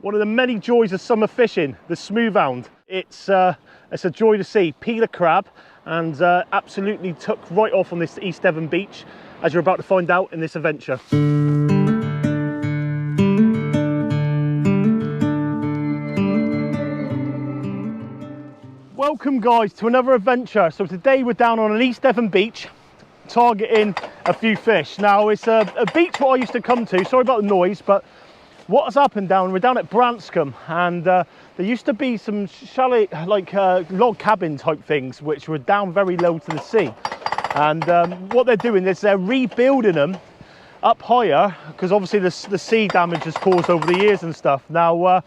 One of the many joys of summer fishing, the smoothound. It's a joy to see. Peeler crab, and absolutely took right off on this East Devon beach, as you're about to find out in this adventure. Welcome guys to another adventure. So today we're down on an East Devon beach, targeting a few fish. Now it's a beach what I used to come to, sorry about the noise, but what has happened we're down at Branscombe, and there used to be some chalet, like log cabin type things, which were down very low to the sea. And what they're doing is they're rebuilding them up higher, because obviously the sea damage has caused over the years and stuff. Now we're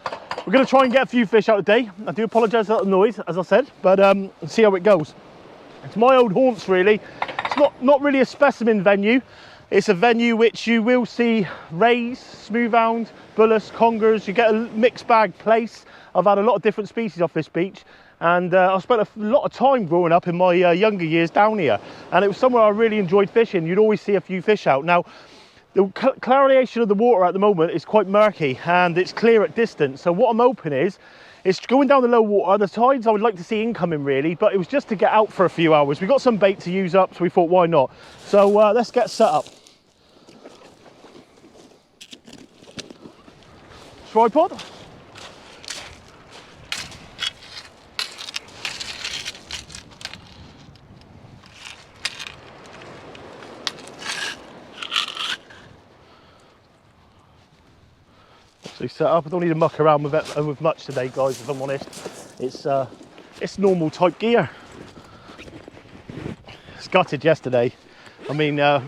going to try and get a few fish out today. I do apologise about the noise, as I said, but see how it goes. It's my old haunts really. It's not really a specimen venue. It's a venue which you will see rays, smoothound, bullets, congers. You get a mixed bag place. I've had a lot of different species off this beach, and I've spent a lot of time growing up in my younger years down here, and it was somewhere I really enjoyed fishing. You'd always see a few fish out. Now, the clarification of the water at the moment is quite murky, and it's clear at distance. So what I'm hoping is, it's going down the low water. The tides I would like to see incoming really, but it was just to get out for a few hours. We got some bait to use up, so we thought why not. So let's get set up. Tripod. So set up. I don't need to muck around with it with much today, guys, if I'm honest. It's normal type gear. It's gutted yesterday. I mean, I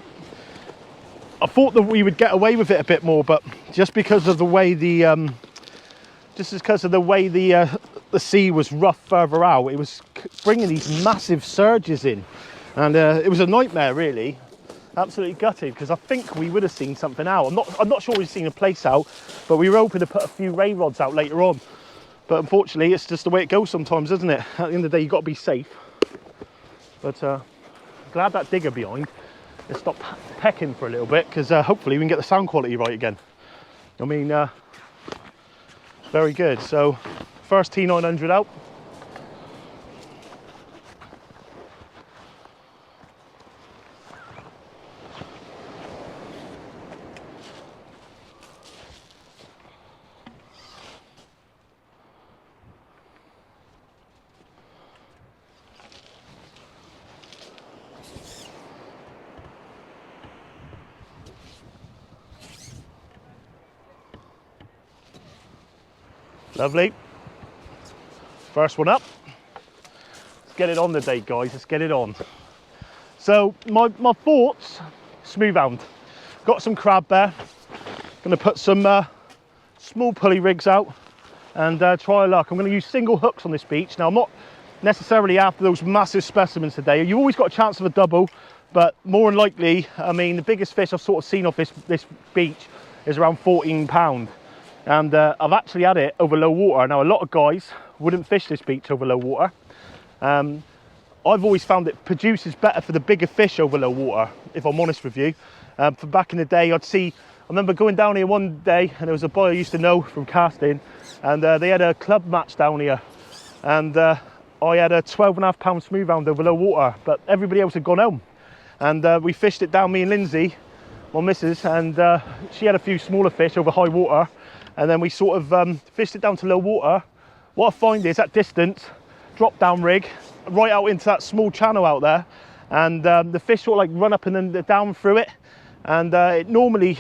thought that we would get away with it a bit more, but just because of the way the sea was rough further out, it was bringing these massive surges in, and it was a nightmare really. Absolutely gutted, because I think we would have seen something out. I'm not sure we've seen a place out, but we were hoping to put a few ray rods out later on. But unfortunately, it's just the way it goes sometimes, isn't it? At the end of the day, you've got to be safe. But glad that digger behind has stopped pecking for a little bit, because hopefully we can get the sound quality right again. I mean, very good. So first T900 out. Lovely. First one up. Let's get it on today, guys. Let's get it on. So my thoughts, smoothound. Got some crab there. Going to put some small pulley rigs out and try a luck. I'm going to use single hooks on this beach. Now I'm not necessarily after those massive specimens today. You've always got a chance of a double, but more than likely, I mean, the biggest fish I've sort of seen off this beach is around 14 pound. And I've actually had it over low water. Now a lot of guys wouldn't fish this beach over low water. I've always found it produces better for the bigger fish over low water, if I'm honest with you. From back in the day, I remember going down here one day, and there was a boy I used to know from casting, and they had a club match down here, and I had a 12.5 pound smoothound over low water, but everybody else had gone home, and we fished it down, me and Lindsay, my missus, and she had a few smaller fish over high water. And then we sort of fished it down to low water. What I find is at distance, drop down rig, right out into that small channel out there, and the fish sort of like run up and then down through it, and it normally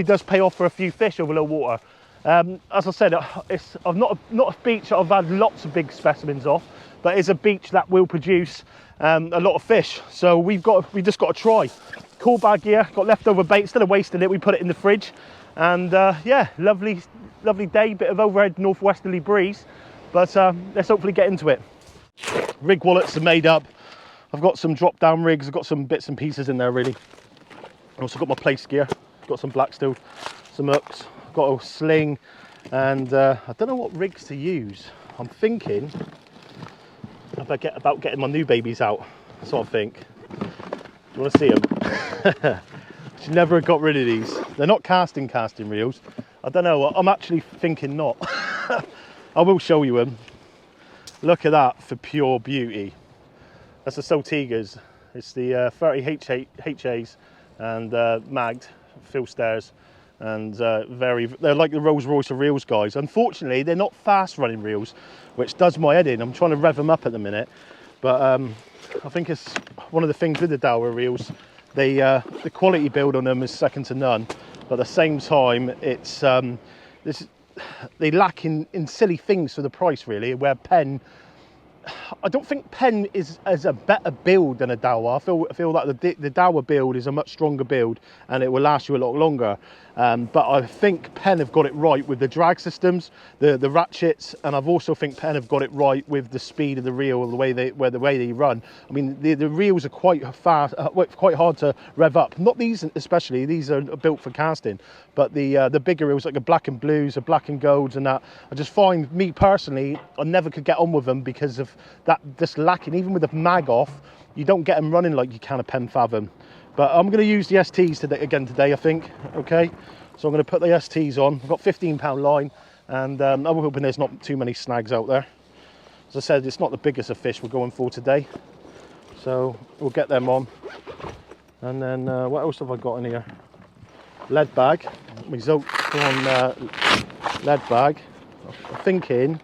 does pay off for a few fish over low water. As I said, I've not a beach that I've had lots of big specimens off, but it's a beach that will produce a lot of fish. So we just got to try. Cool bag gear, got leftover bait, instead of wasting it, we put it in the fridge. And yeah, lovely day, bit of overhead northwesterly breeze, but let's hopefully get into it. Rig wallets are made up. I've got some drop down rigs, I've got some bits and pieces in there really. I've also got my place gear, got some black steel, some hooks, got a sling, and I don't know what rigs to use. I'm thinking about getting my new babies out, that's what I think. Do you want to see them? Should never have got rid of these. They're not casting reels. I don't know, I'm actually thinking not. I will show you them. Look at that for pure beauty. That's the Saltigas. It's the 30 HAs and magged, fill stairs, and they're like the Rolls Royce of reels, guys. Unfortunately, they're not fast running reels, which does my head in. I'm trying to rev them up at the minute, but I think it's one of the things with the Daiwa reels. The quality build on them is second to none, but at the same time, it's they lack in silly things for the price, really. Where Penn, I don't think Penn is a better build than a Daiwa. I feel that the Daiwa build is a much stronger build and it will last you a lot longer. But I think Penn have got it right with the drag systems, the ratchets, and I've also think Penn have got it right with the speed of the reel, the way they run. I mean, the reels are quite fast, quite hard to rev up. Not these especially; these are built for casting. But the bigger reels, like the black and blues, the black and golds, and that, I just find, me personally, I never could get on with them because of that just lacking. Even with the mag off, you don't get them running like you can a Penn Fathom. But I'm going to use the STs today, I think. Okay, so I'm going to put the STs on. I've got 15-pound line, and I'm hoping there's not too many snags out there. As I said, it's not the biggest of fish we're going for today, so we'll get them on. And then what else have I got in here? Lead bag. My Zote on lead bag. I'm thinking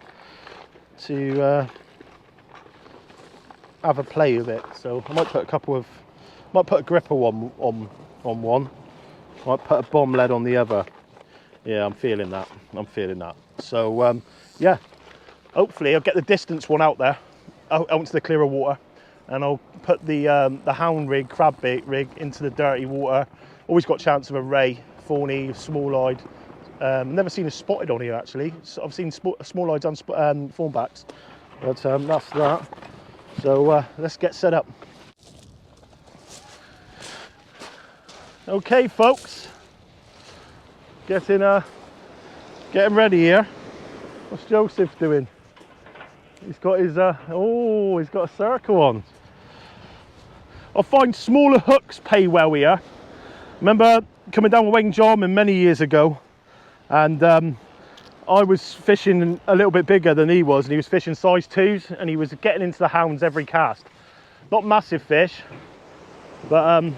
to have a play with it, so I might put a gripper on one. I might put a bomb lead on the other. Yeah, I'm feeling that. So yeah, hopefully I'll get the distance one out there, out into the clearer water, and I'll put the hound rig, crab bait rig, into the dirty water. Always got a chance of a ray, fawny, small-eyed. Never seen a spotted on here actually. So I've seen small-eyed and fawnbacks, but that's that. So let's get set up. Okay, folks, getting ready here. What's Joseph doing? He's got his he's got a circle on. I find smaller hooks pay well here. Remember coming down with Wayne Jarman many years ago, and I was fishing a little bit bigger than he was, and he was fishing size 2s, and he was getting into the hounds every cast. Not massive fish, but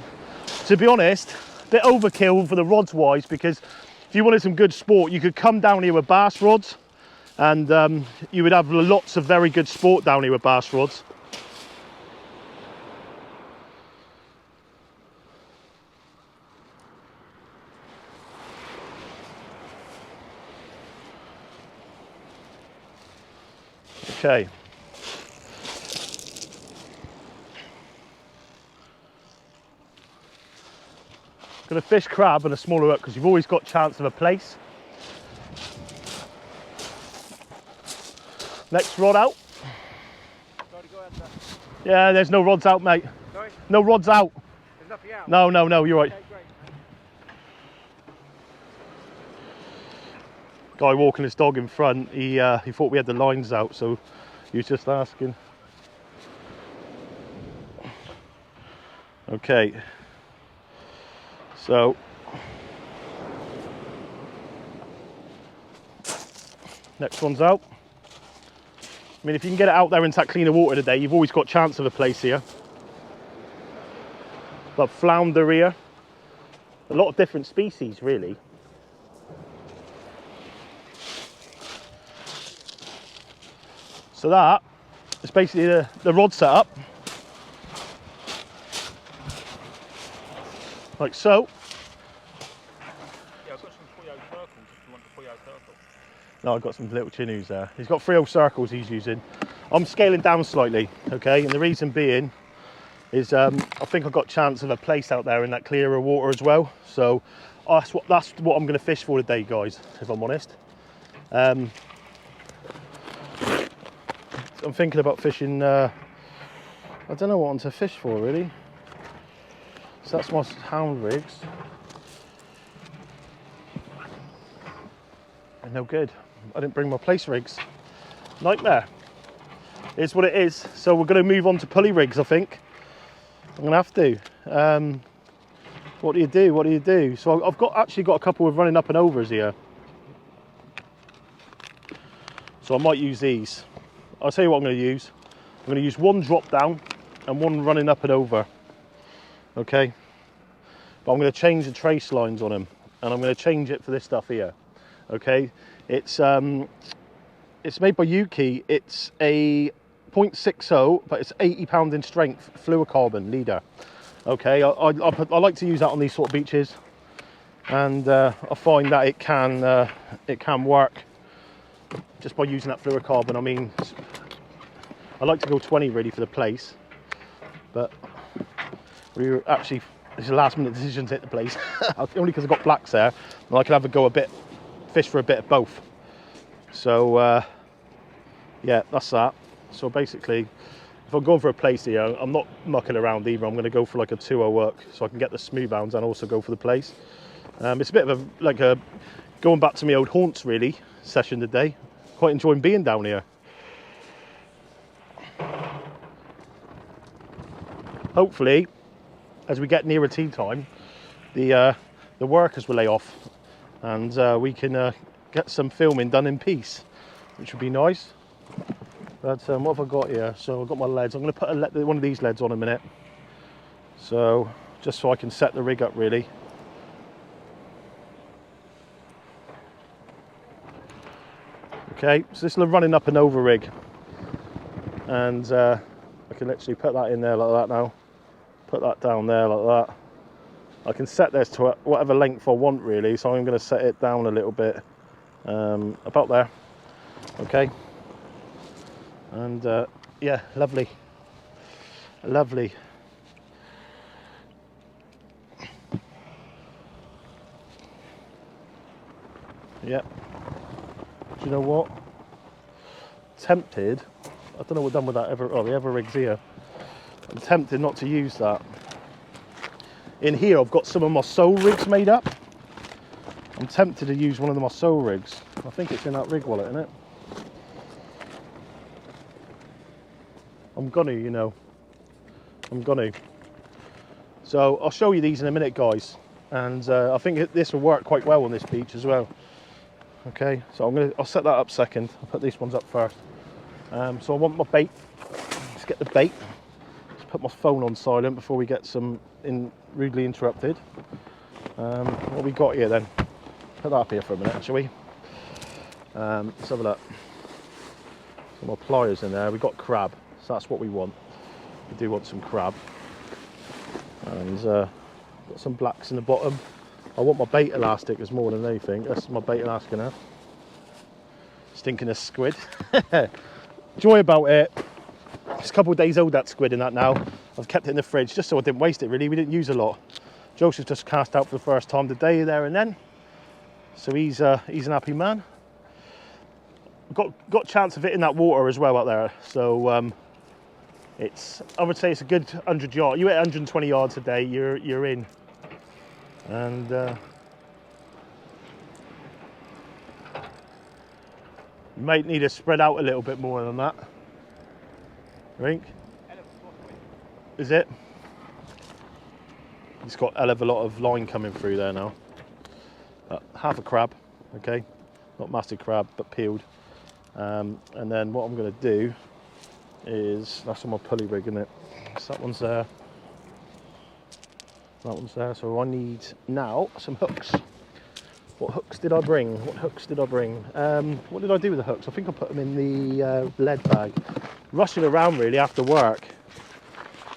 to be honest, a bit overkill for the rods wise, because if you wanted some good sport, you could come down here with bass rods, and you would have lots of very good sport down here with bass rods. Okay. Gonna fish crab and a smaller hook because you've always got chance of a place. Next rod out. Sorry, go ahead, sir. Yeah, there's no rods out, mate. Sorry? No rods out. There's nothing out? No, you're right. Okay, great. Guy walking his dog in front, he thought we had the lines out, so he was just asking. Okay, so next one's out. I mean, if you can get it out there into that cleaner water today, you've always got chance of a place here. But flounder here, a lot of different species really. So that is basically the rod setup, like so. Yeah, I've got some 3/0 circles if you want the 3/0 circle. No, I've got some little chinnoos there. He's got 3/0 circles he's using. I'm scaling down slightly, okay? And the reason being is I think I've got chance of a place out there in that clearer water as well. So that's what I'm going to fish for today, guys, if I'm honest. I'm thinking about fishing, I don't know what one to fish for really. So that's my hound rigs. They're no good. I didn't bring my place rigs. Nightmare. It's what it is. So we're going to move on to pulley rigs, I think. I'm going to have to. What do you do? So I've actually got a couple of running up and overs here. So I might use these. I'll tell you what I'm going to use. I'm going to use one drop down and one running up and over. Okay. But I'm going to change the trace lines on them, and I'm going to change it for this stuff here. Okay. It's made by Yuki. It's a 0.60, but it's 80 pound in strength fluorocarbon leader. Okay. I like to use that on these sort of beaches, and I find that it can work just by using that fluorocarbon. I mean, I like to go 20 really for the place, but we were actually, it's a last minute decision to hit the place. Only because I've got blacks there, and I can have a go fish for a bit of both. So yeah, that's that. So basically, if I'm going for a place here, I'm not mucking around either. I'm going to go for like a 2-0 work, so I can get the smoothhounds and also go for the place. It's a bit of a going back to my old haunts really session today. Quite enjoying being down here. Hopefully, as we get nearer tea time, the workers will lay off, and we can get some filming done in peace, which would be nice. But what have I got here? So I've got my leads. I'm going to put one of these leads on in a minute. So just so I can set the rig up really. Okay, so this is a running up and over rig, and I can literally put that in there like that now. Put that down there like that. I can set this to whatever length I want really, so I'm going to set it down a little bit, about there. Okay, and yeah, lovely. Yep. Do you know what? Tempted. I don't know what I've done with that the other rigs here. I'm tempted not to use that. In here, I've got some of my soul rigs made up. I'm tempted to use one of my soul rigs. I think it's in that rig wallet, isn't it? I'm gonna, you know. I'm gonna. So I'll show you these in a minute, guys. And I think this will work quite well on this beach as well. Okay, so I'll set that up second. I'll put these ones up first. So I want my bait. Let's get the bait. Let's put my phone on silent before we get rudely interrupted. What we got here then? Put that up here for a minute, shall we? Let's have a look. Some more pliers in there. We've got crab, so that's what we want. We do want some crab. And got some blacks in the bottom. I want my bait elastic as more than anything. That's my bait elastic now. Stinking of squid. Joy about it. It's a couple of days old, that squid in that now. I've kept it in the fridge just so I didn't waste it really. We didn't use a lot. Joseph just cast out for the first time today, there and then. So he's an happy man. Got chance of hitting that water as well out there. So I would say it's a good 100 yards. You hit 120 yards a day, you're in. And you might need to spread out a little bit more than that. I think. Is it? It's got a hell of a lot of line coming through there now. Half a crab, okay, not massive crab, but peeled. And then what I'm going to do is, that's on my pulley rig, isn't it? So that one's there. That one's there. So I need now some hooks. What hooks did I bring? What did I do with the hooks? I think I put them in the lead bag. Rushing around really after work.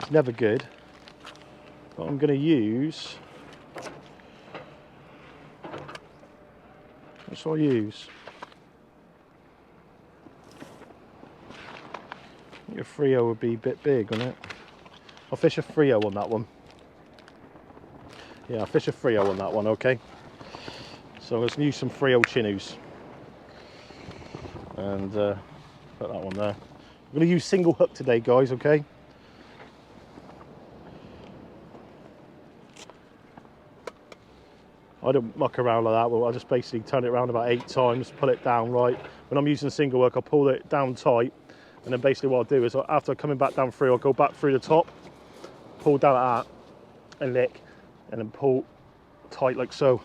It's never good. But I'm going to use. What shall I use? I think a Frio would be a bit big, wouldn't it? I'll fish a Frio on that one. Yeah, I'll fish a Frio on that one, okay? So let's use some Frio Chinus. And put that one there. I'm going to use single hook today, guys, okay? I don't muck around like that. Well, I just basically turn it around about 8 times, pull it down right. When I'm using single hook, I'll pull it down tight. And then basically what I'll do is after coming back down through, I'll go back through the top, pull down like that, and lick, and then pull tight like so.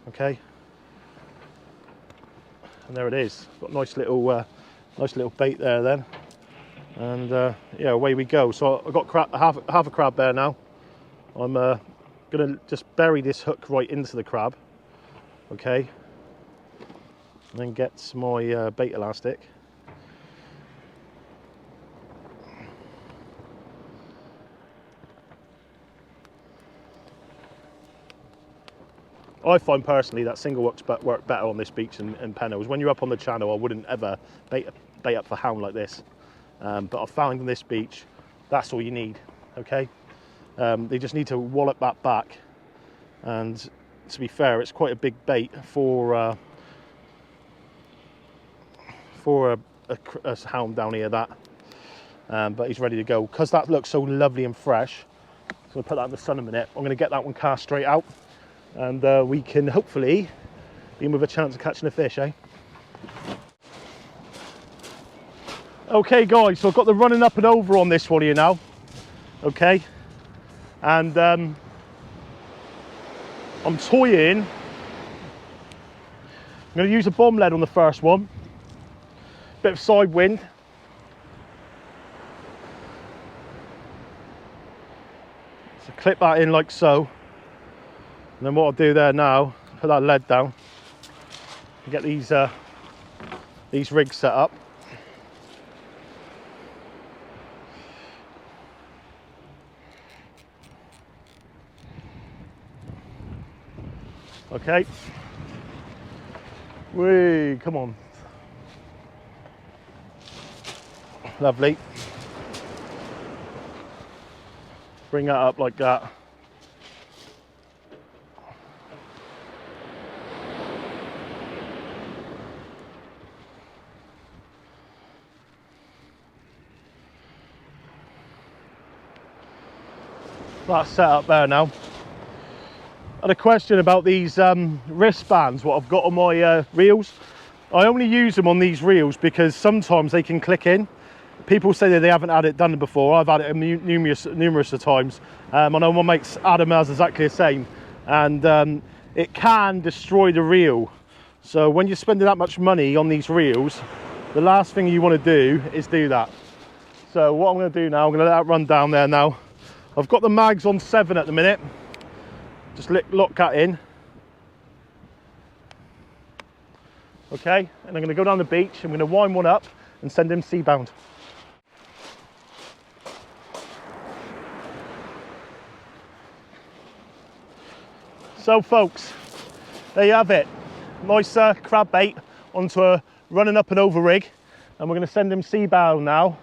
Okay? And there it is. Got a nice little bait there then. And yeah, away we go. So I've got half a crab there now. I'm gonna just bury this hook right into the crab, okay, and then get my bait elastic. I find personally that single hooks work better on this beach than Pennos. When you're up on the channel, I wouldn't ever bait up for hound like this, but I've found on this beach that's all you need, okay. They just need to wallop that back, and to be fair, it's quite a big bait for a hound down here, that. But he's ready to go. Because that looks so lovely and fresh, so I'll put that in the sun a minute. I'm going to get that one cast straight out, and we can hopefully be in with a chance of catching a fish, eh? Okay guys, so I've got the running up and over on this one here now, okay, and I'm toying. I'm going to use a bomb lead on the first one, bit of side wind. So clip that in like so, and then what I'll do there now, put that lead down, and get these rigs set up. Okay, whee, come on, lovely. Bring that up like that. That's set up there now. I had a question about these wristbands, what I've got on my reels. I only use them on these reels because sometimes they can click in. People say that they haven't had it done before. I've had it numerous of times. I know my mate Adam has exactly the same, and it can destroy the reel. So when you're spending that much money on these reels, the last thing you want to do is do that. So what I'm going to do now, I'm going to let that run down there now. I've got the mags on 7 at the minute. Just lock that in. Okay, and I'm going to go down the beach. I'm going to wind one up and send him seabound. So folks, there you have it. Nice crab bait onto a running up and over rig, and we're going to send him seabound now,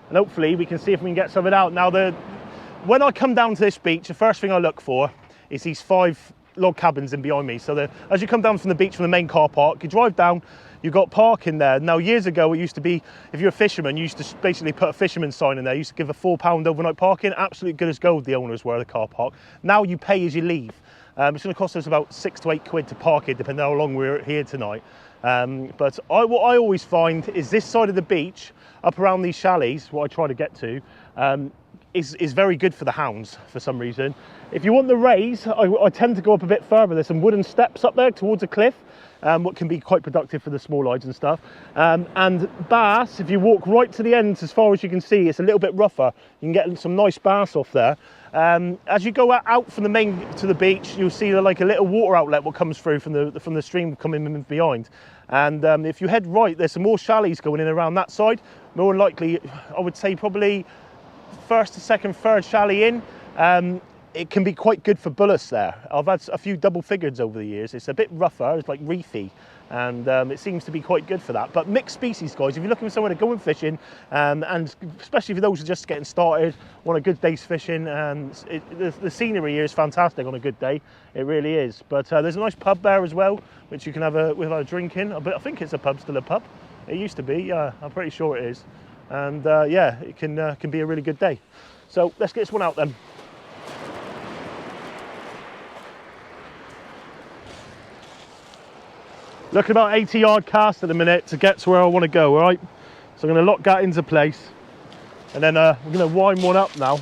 and hopefully we can see if we can get something out. Now, when I come down to this beach, the first thing I look for is these 5 log cabins in behind me. So as you come down from the beach from the main car park, you drive down, you've got parking there. Now years ago it used to be, if you're a fisherman, you used to basically put a fisherman sign in there. You used to give a £4 overnight parking, absolute good as gold, the owners were, the car park. Now you pay as you leave. It's going to cost us about 6 to 8 quid to park it, depending on how long we're here tonight. But what I always find is this side of the beach, up around these chalets, what I try to get to, is very good for the hounds for some reason. If you want the rays, I tend to go up a bit further. There's some wooden steps up there towards a cliff, what can be quite productive for the small lights and stuff. And bass, if you walk right to the end as far as you can see, it's a little bit rougher. You can get some nice bass off there. As you go out from the main to the beach, you'll see like a little water outlet what comes through from the stream coming in behind. And if you head right, there's some more chalets going in around that side. More than likely, I would say probably first, second, third chalet in. It can be quite good for bullets there. I've had a few double figures over the years. It's a bit rougher, it's like reefy, and it seems to be quite good for that. But mixed species, guys, if you're looking for somewhere to go and fishing, and especially for those who are just getting started, want a good day's fishing, the scenery here is fantastic on a good day. It really is. But there's a nice pub there as well, which you can have a drink in. I think it's a pub, still a pub. It used to be, yeah, I'm pretty sure it is. And yeah, it can be a really good day. So let's get this one out then. Looking about 80-yard cast at the minute to get to where I want to go, all right? So I'm going to lock that into place, and then we're going to wind one up now.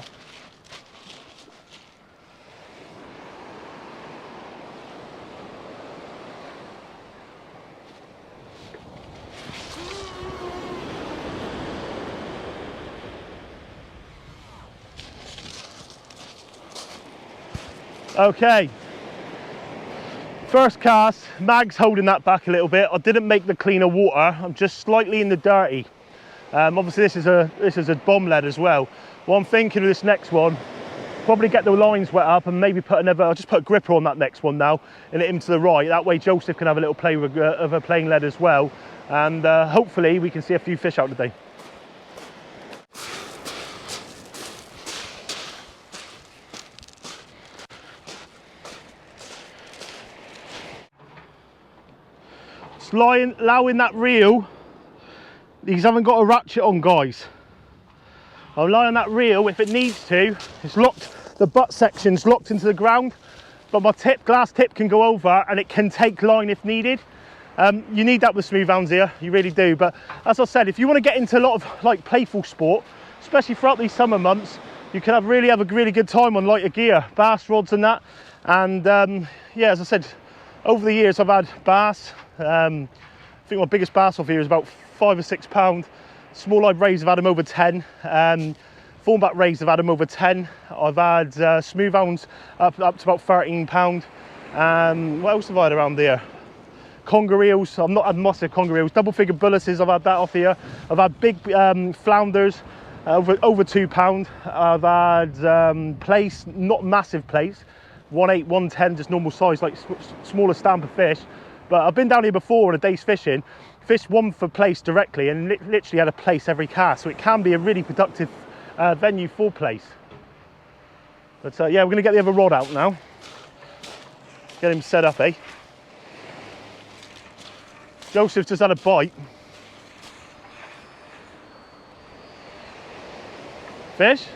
Okay, first cast, Mag's holding that back a little bit. I didn't make the cleaner water, I'm just slightly in the dirty. Obviously this is a bomb lead as well. What I'm thinking of this next one, probably get the lines wet up and maybe put another, I'll just put a gripper on that next one now and hit him to the right. That way Joseph can have a little play with a playing lead as well. And hopefully we can see a few fish out today. Allowing that reel, these haven't got a ratchet on, guys. I'll lie on that reel if it needs to. It's locked, the butt section's locked into the ground, but my glass tip can go over and it can take line if needed. You need that with smoothounds here, you really do. But as I said, if you want to get into a lot of like playful sport, especially throughout these summer months, you can have a really good time on lighter gear, bass rods and that. And yeah, as I said, over the years I've had bass. I think my biggest bass off here is about 5 or 6 pound. Small eyed rays have had them over 10. Thornback rays have had them over 10. I've had smoothounds up to about 13 pound. What else have I had around there? Conger eels. I've not had massive conger eels. Double figure bullaces, I've had that off here. I've had big flounders over 2 pound. I've had plaice, not massive plaice, 1/8, 1/10, just normal size, like smaller stamper fish. But I've been down here before on a day's fishing, fished one for plaice directly and literally had a plaice every cast. So it can be a really productive venue for plaice. But yeah, we're gonna get the other rod out now. Get him set up, eh? Joseph just had a bite. Fish?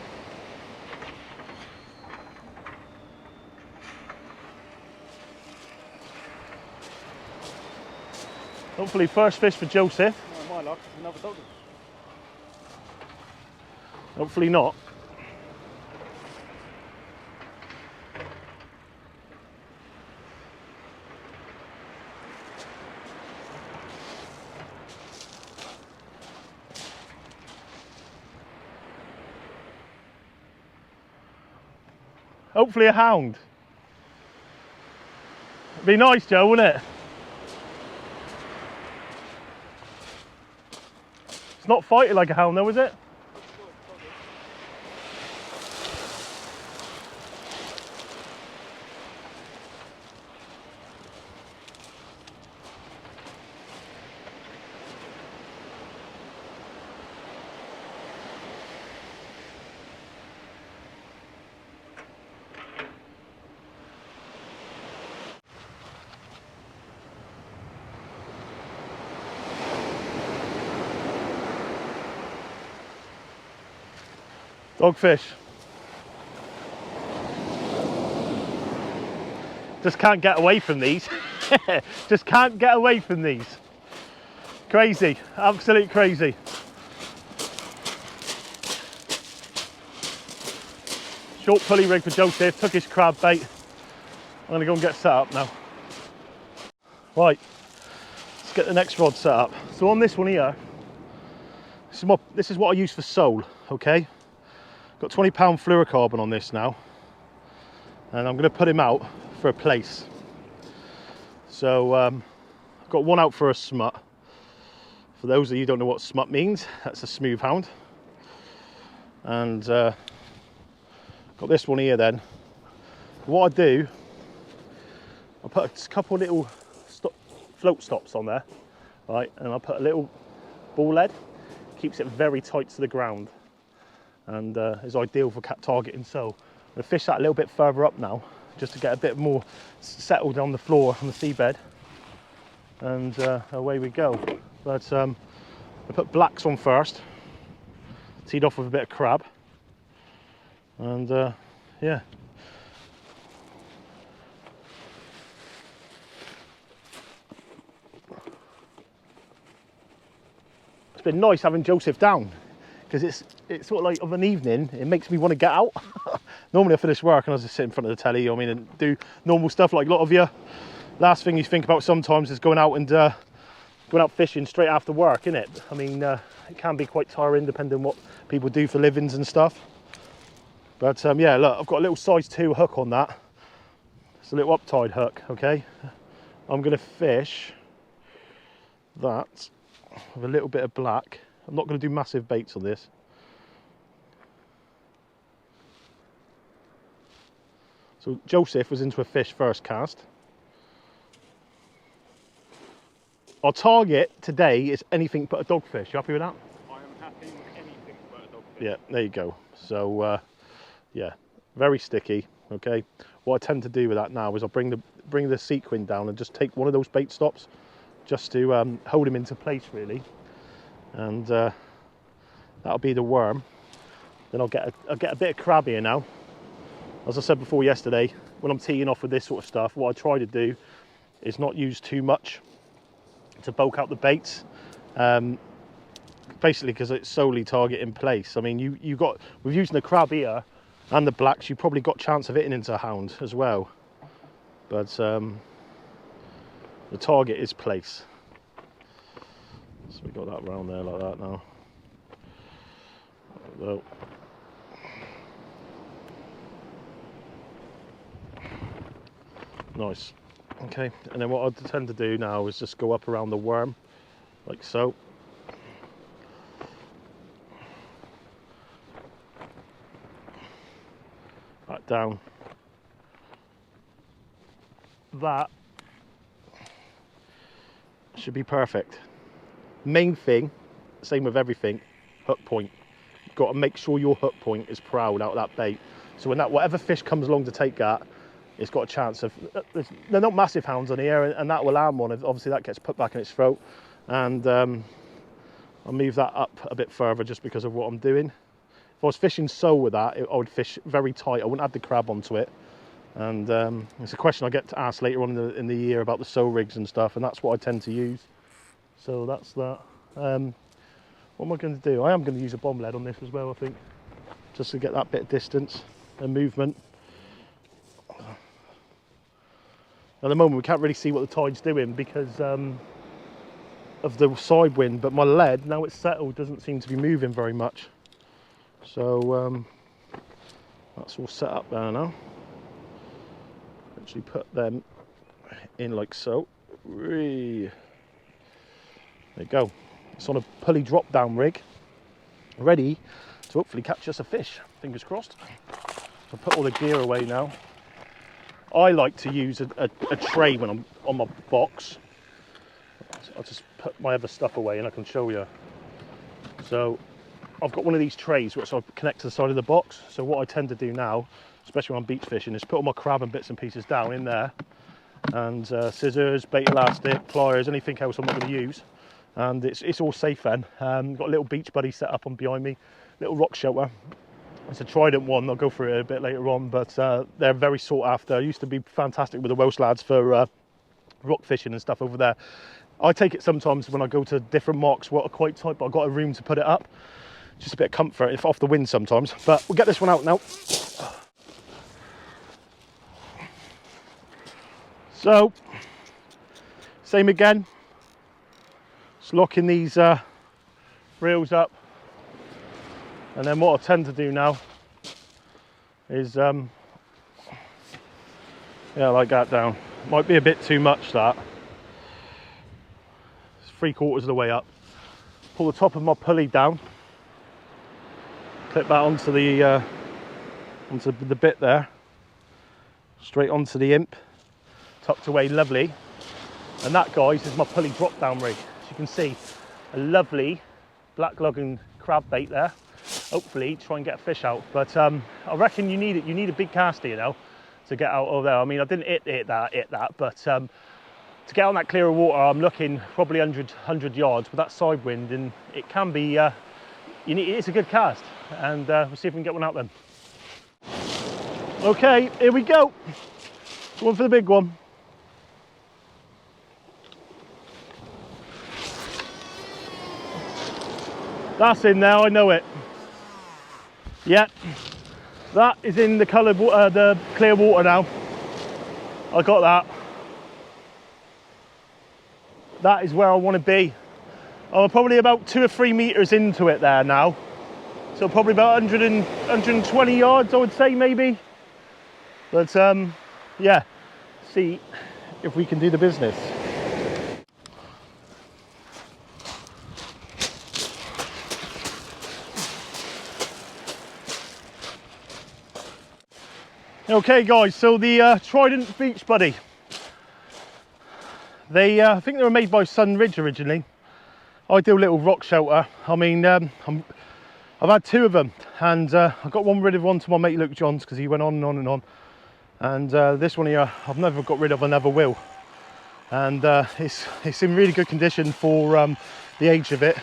Hopefully first fish for Joseph. No, my luck, it's another dog. Hopefully not. Hopefully a hound. It'd be nice, Joe, wouldn't it? It's not fighting like a hound though, is it? Dogfish. Just can't get away from these. Just can't get away from these. Crazy, absolute crazy. Short pulley rig for Joseph, took his crab bait. I'm gonna go and get set up now. Right, let's get the next rod set up. So on this one here, this is what I use for sole, okay? Got 20 pound fluorocarbon on this now, and I'm going to put him out for a place. So I've got one out for a smut. For those of you who don't know what smut means, that's a smoothound. And got this one here then. What I do, I put a couple of little float stops on there, right, and I put a little ball lead, keeps it very tight to the ground. And is ideal for cat targeting. So I'm going to fish that a little bit further up now, just to get a bit more settled on the floor, on the seabed, and away we go. But I put blacks on first, teed off with a bit of crab, and yeah. It's been nice having Joseph down, because it's sort of like of an evening, it makes me want to get out. Normally I finish work and I just sit in front of the telly, I mean, and do normal stuff like a lot of you. Last thing you think about sometimes is going out fishing straight after work, innit? I mean, it can be quite tiring depending on what people do for livings and stuff. But yeah, look, I've got a little size 2 hook on that. It's a little uptide hook, okay? I'm going to fish that with a little bit of black. I'm not going to do massive baits on this. So Joseph was into a fish first cast. Our target today is anything but a dogfish. You happy with that? I am happy with anything but a dogfish. Yeah, there you go. So yeah, very sticky. Okay. What I tend to do with that now is I'll bring the sequin down and just take one of those bait stops, just to hold him into place really, and that'll be the worm. Then I'll get a bit of crab here now. As I said before yesterday, when I'm teeing off with this sort of stuff, what I try to do is not use too much to bulk out the baits, basically because it's solely target in place. I mean, with using the crab here and the blacks, you probably got chance of hitting into a hound as well, but the target is place. So we got that round there like that now. Well, nice. Okay, and then what I tend to do now is just go up around the worm, like so. Back down. That should be perfect. Main thing, same with everything, hook point. You've got to make sure your hook point is proud out of that bait. So when whatever fish comes along to take that, it's got a chance of, they're not massive hounds on here, and that will arm one. Obviously that gets put back in its throat, and I'll move that up a bit further just because of what I'm doing. If I was fishing sole with that, I would fish very tight. I wouldn't add the crab onto it. And it's a question I get to ask later on in the year about the sole rigs and stuff, and that's what I tend to use. So that's that. What am I going to do? I am going to use a bomb lead on this as well, I think, just to get that bit of distance and movement. At the moment we can't really see what the tide's doing because of the side wind, but my lead, now it's settled, doesn't seem to be moving very much. So that's all set up there now. Actually put them in like so. There you go. It's on a pulley drop down rig, ready to hopefully catch us a fish, fingers crossed. So put all the gear away now. I like to use a tray when I'm on my box. I'll just put my other stuff away and I can show you. So I've got one of these trays which I connect to the side of the box. So what I tend to do now, especially when I'm beach fishing, is put all my crab and bits and pieces down in there, and scissors, bait elastic, pliers, anything else I'm not going to use, and it's all safe then. Got a little beach buddy set up on behind me, little rock shelter. It's a Trident one, I'll go through it a bit later on, but they're very sought after. I used to be fantastic with the Welsh lads for rock fishing and stuff over there. I take it sometimes when I go to different marks what are quite tight, but I've got a room to put it up. Just a bit of comfort, if off the wind sometimes. But we'll get this one out now. So, same again. Just locking these reels up. And then what I tend to do now is, yeah, like that down. Might be a bit too much that. It's 3/4 of the way up. Pull the top of my pulley down. Clip that onto the bit there. Straight onto the imp. Tucked away lovely. And that, guys, is my pulley drop down rig. As you can see, a lovely black lug and crab bait there. Hopefully try and get a fish out, but I reckon you need a big caster, you know, to get out of there. I mean, I didn't hit that, but to get on that clearer water, I'm looking probably 100 yards with that side wind, and it can be it's a good cast, and we'll see if we can get one out then. Okay, here we go. One for the big one. That's in there, I know it. Yeah, that is in the coloured water, the clear water now. I got that. That is where I want to be. I'm probably about 2 or 3 meters into it there now. So probably about 120 yards, I would say, maybe. But yeah, see if we can do the business. Okay guys, so the Trident Beach Buddy, they I think they were made by Sunridge originally. Ideal little rock shelter. I mean, I've had two of them, and I got one rid of one to my mate Luke Johns because he went on and on and on. And this one here, I've never got rid of, I never will. And it's in really good condition for the age of it.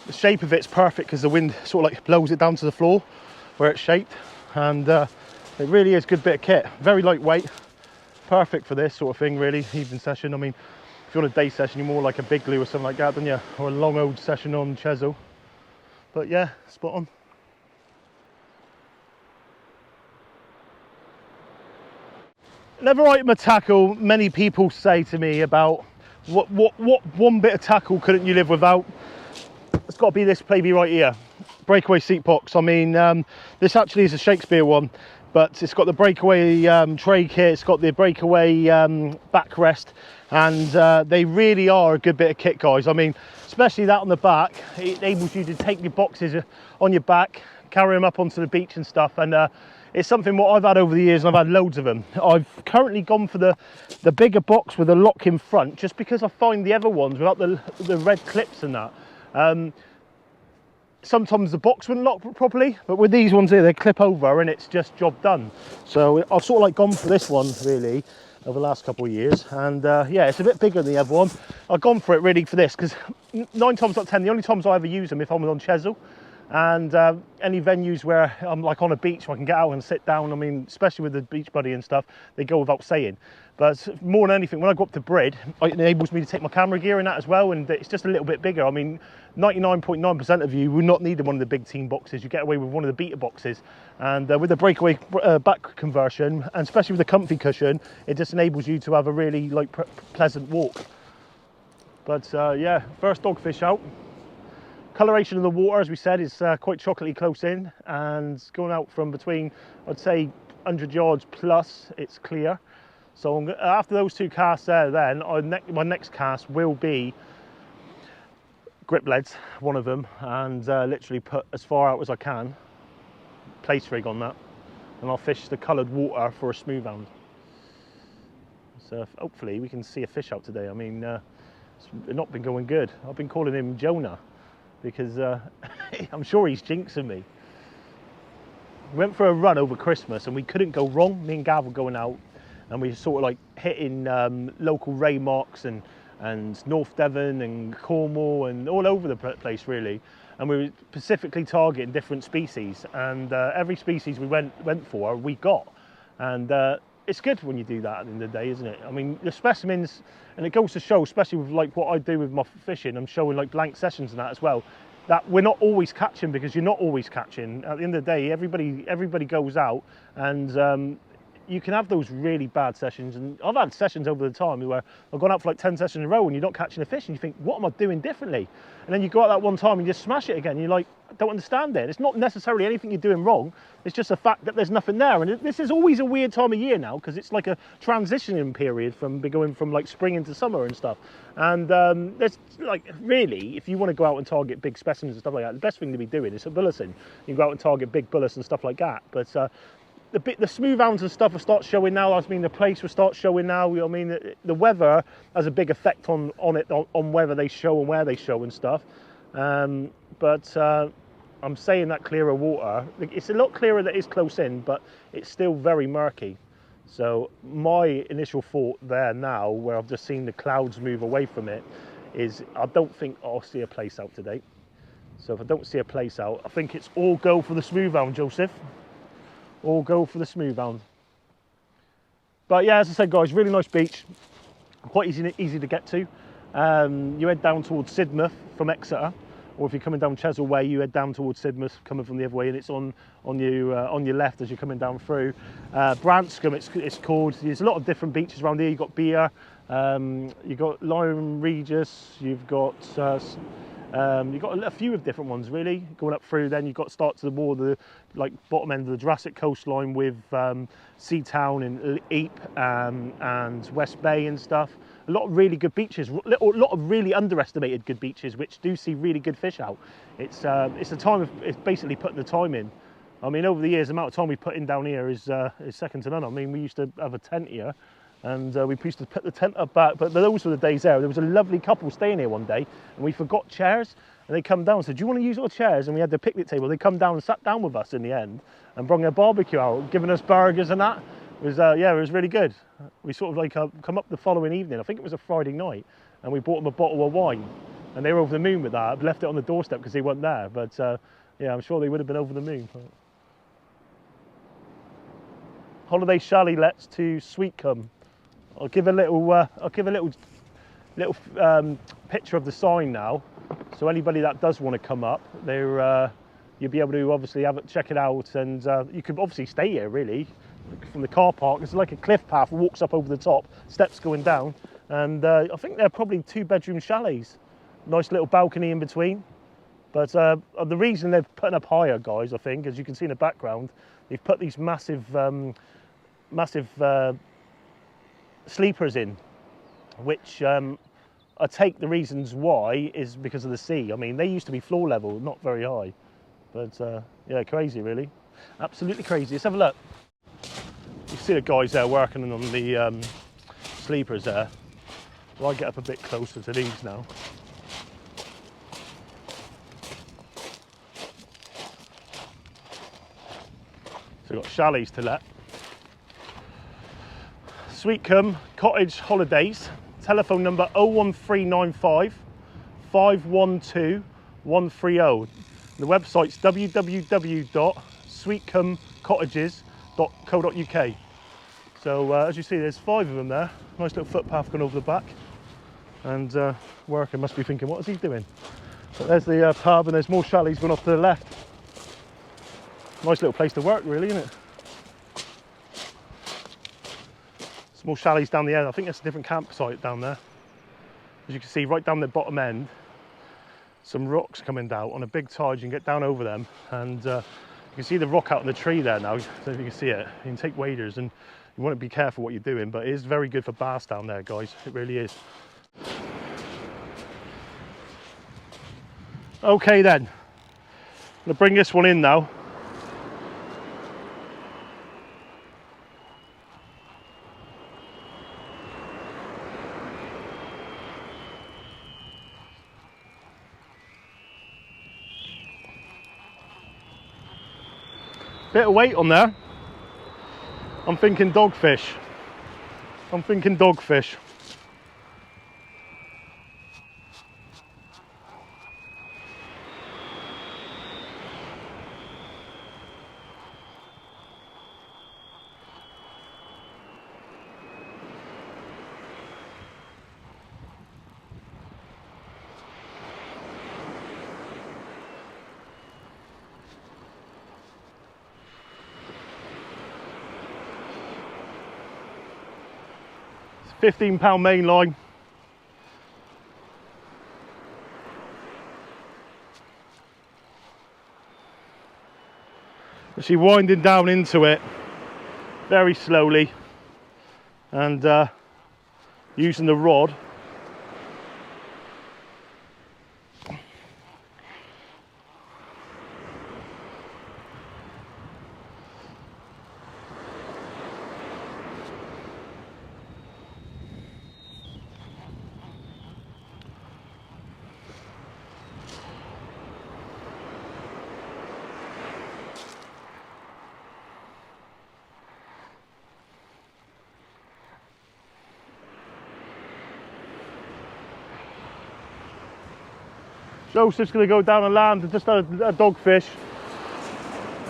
The shape of it's perfect because the wind sort of like blows it down to the floor where it's shaped, and it really is a good bit of kit. Very lightweight, perfect for this sort of thing really, evening session. I mean, if you want a day session, you're more like a big glue or something like that, don't you? Or a long old session on Chesil. But yeah, spot on. Another item of tackle many people say to me about what one bit of tackle couldn't you live without? It's got to be this playby right here, breakaway seat box. I mean, this actually is a Shakespeare one, but it's got the breakaway tray kit, it's got the breakaway backrest, and they really are a good bit of kit, guys. I mean, especially that on the back, it enables you to take your boxes on your back, carry them up onto the beach and stuff, and it's something what I've had over the years, and I've had loads of them. I've currently gone for the bigger box with a lock in front, just because I find the other ones without the red clips and that, sometimes the box wouldn't lock properly, but with these ones here, they clip over and it's just job done. So I've sort of like gone for this one really over the last couple of years, and yeah, it's a bit bigger than the other one. I've gone for it really for this because 9 times out of 10, the only times I ever use them if I'm on Chesil, and any venues where I'm like on a beach where I can get out and sit down. I mean, especially with the Beach Buddy and stuff, they go without saying. But more than anything, when I go up to Brid, it enables me to take my camera gear in that as well, and it's just a little bit bigger. I mean, 99.9% of you will not need one of the big team boxes. You get away with one of the beta boxes, and with the breakaway back conversion, and especially with the comfy cushion, it just enables you to have a really like pleasant walk. But yeah, first dogfish out. Coloration of the water, as we said, is quite chocolatey close in, and going out from between, I'd say 100 yards plus, it's clear. So after those two casts there, then my next cast will be grip leads, one of them, and literally put as far out as I can, place rig on that, and I'll fish the coloured water for a smoothound. So hopefully we can see a fish out today. I mean, it's not been going good. I've been calling him Jonah, because I'm sure he's jinxing me. We went for a run over Christmas and we couldn't go wrong. Me and Gav were going out and we sort of like hitting local ray marks and North Devon and Cornwall and all over the place really. And we were specifically targeting different species, and every species we went for we got. And it's good when you do that at the end of the day, isn't it? I mean, the specimens, and it goes to show, especially with like what I do with my fishing, I'm showing like blank sessions and that as well, that we're not always catching, because you're not always catching. At the end of the day, everybody goes out, and you can have those really bad sessions. And I've had sessions over the time where I've gone out for like 10 sessions in a row and you're not catching a fish, and you think, what am I doing differently? And then you go out that one time and you just smash it again, and you're like, I don't understand it. It's not necessarily anything you're doing wrong, it's just the fact that there's nothing there. And this is always a weird time of year now, because it's like a transitioning period from going from like spring into summer and stuff. And there's like, really, if you want to go out and target big specimens and stuff like that, the best thing to be doing is a bulletin. You can go out and target big bullets and stuff like that. But the smoothounds and stuff will start showing now. I mean, the place will start showing now. I mean, the weather has a big effect on whether they show and where they show and stuff. But I'm saying that clearer water, it's a lot clearer that is close in, but it's still very murky. So my initial thought there now, where I've just seen the clouds move away from it, is I don't think I'll see a place out today. So if I don't see a place out, I think it's all go for the smoothound, Joseph. All go for the smoothound. But yeah, as I said, guys, really nice beach, quite easy to get to. You head down towards Sidmouth from Exeter, or if you're coming down Chesil Way, you head down towards Sidmouth coming from the other way, and it's on your left as you're coming down through. Branscombe, it's called. There's a lot of different beaches around here. You've got Beer, you've got Lyme Regis, you've got You've got a few of different ones really going up through. Then you've got start to the more the like bottom end of the Jurassic coastline with Sea Town and Ypres and West Bay and stuff. A lot of really good beaches, a lot of really underestimated good beaches which do see really good fish out. It's the time of, it's basically putting the time in. I mean, over the years, the amount of time we put in down here is second to none. I mean, we used to have a tent here, and we used to put the tent up back, but those were the days there. There was a lovely couple staying here one day, and we forgot chairs, and they come down and said, do you want to use our chairs? And we had the picnic table. They come down and sat down with us in the end, and brought their barbecue out, giving us burgers and that. It was, yeah, it was really good. We sort of like come up the following evening, I think it was a Friday night, and we bought them a bottle of wine, and they were over the moon with that. I left it on the doorstep because they weren't there, but yeah, I'm sure they would have been over the moon. Holiday chalets to Sweetcombe. I'll give a little picture of the sign now. So anybody that does want to come up, you'll be able to obviously check it out, and you could obviously stay here really from the car park. It's like a cliff path, walks up over the top, steps going down, and I think they're probably 2-bedroom chalets. Nice little balcony in between. But the reason they're putting up higher, guys, I think, as you can see in the background, they've put these massive sleepers in, which I take the reasons why is because of the sea. I mean, they used to be floor level, not very high, but yeah, crazy really, absolutely crazy. Let's have a look. You see the guys there working on the sleepers there. So I get up a bit closer to these now. So we've got chalets to let. Sweetcombe Cottage Holidays, telephone number 01395 512 130. The website's www.sweetcombecottages.co.uk. So as you see, there's 5 of them there. Nice little footpath going over the back. And worker must be thinking, what is he doing? But there's the pub, and there's more chalets going off to the left. Nice little place to work really, isn't it? Small chalets down the end. I think that's a different campsite down there. As you can see, right down the bottom end, some rocks coming down on a big tide. You can get down over them, and you can see the rock out in the tree there now. So if you can see it, you can take waders, and you want to be careful what you're doing, but it is very good for bass down there, guys. It really is. Okay then, I'm going to bring this one in now. Bit of weight on there. I'm thinking dogfish. I'm thinking dogfish. £15 main line. Actually winding down into it very slowly, and using the rod. Joseph's going to go down and land just a dogfish,